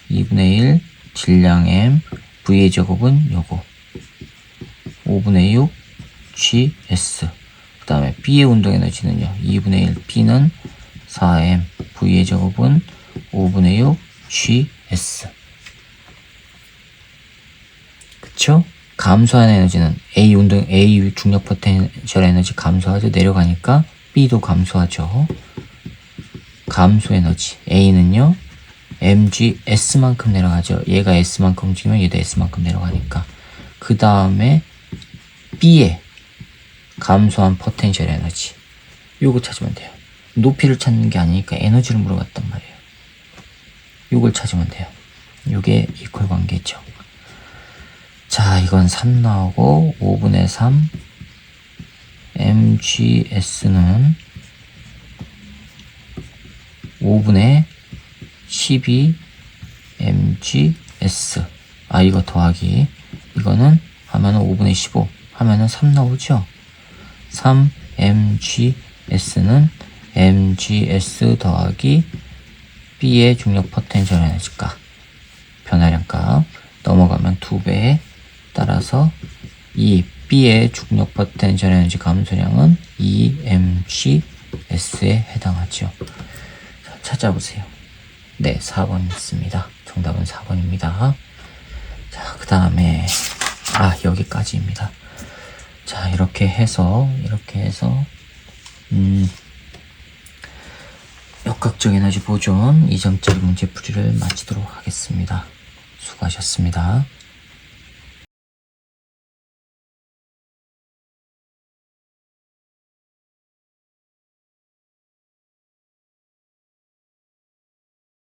2분의 1 질량 m, V의 제곱은 요거 5분의 6 gs. 그 다음에 B의 운동 에너지는요, 2분의 1 B는 4m, V의 제곱은 5분의 6 gs. 그쵸? 감소한 에너지는 A 중력 포텐셜 에너지 감소하죠. 내려가니까 B도 감소하죠. 감소 에너지 A는요, mg s만큼 내려가죠. 얘가 s만큼 움직이면 얘도 s만큼 내려가니까. 그 다음에 B의 감소한 포텐셜 에너지, 요거 찾으면 돼요. 높이를 찾는 게 아니니까 에너지를 물어봤단 말이에요. 요걸 찾으면 돼요. 요게 이퀄 관계죠. 자, 이건 3 나오고, 5분의 3 mgs는 5분의 12 mgs. 이거 더하기, 이거는 하면은 5분의 15 하면은 3 나오죠. 3 mgs는 mgs 더하기 B의 중력 포텐셜 에너지값, 변화량값 넘어가면 2배. 따라서 이 B의 중력 포텐셜 에너지 감소량은 2mgs에 해당하죠. 자, 찾아보세요. 네, 4번 있습니다. 정답은 4번입니다. 자, 그 다음에 여기까지입니다. 자, 이렇게 해서 역학적 에너지 보존 2점짜리 문제풀이를 마치도록 하겠습니다. 수고하셨습니다.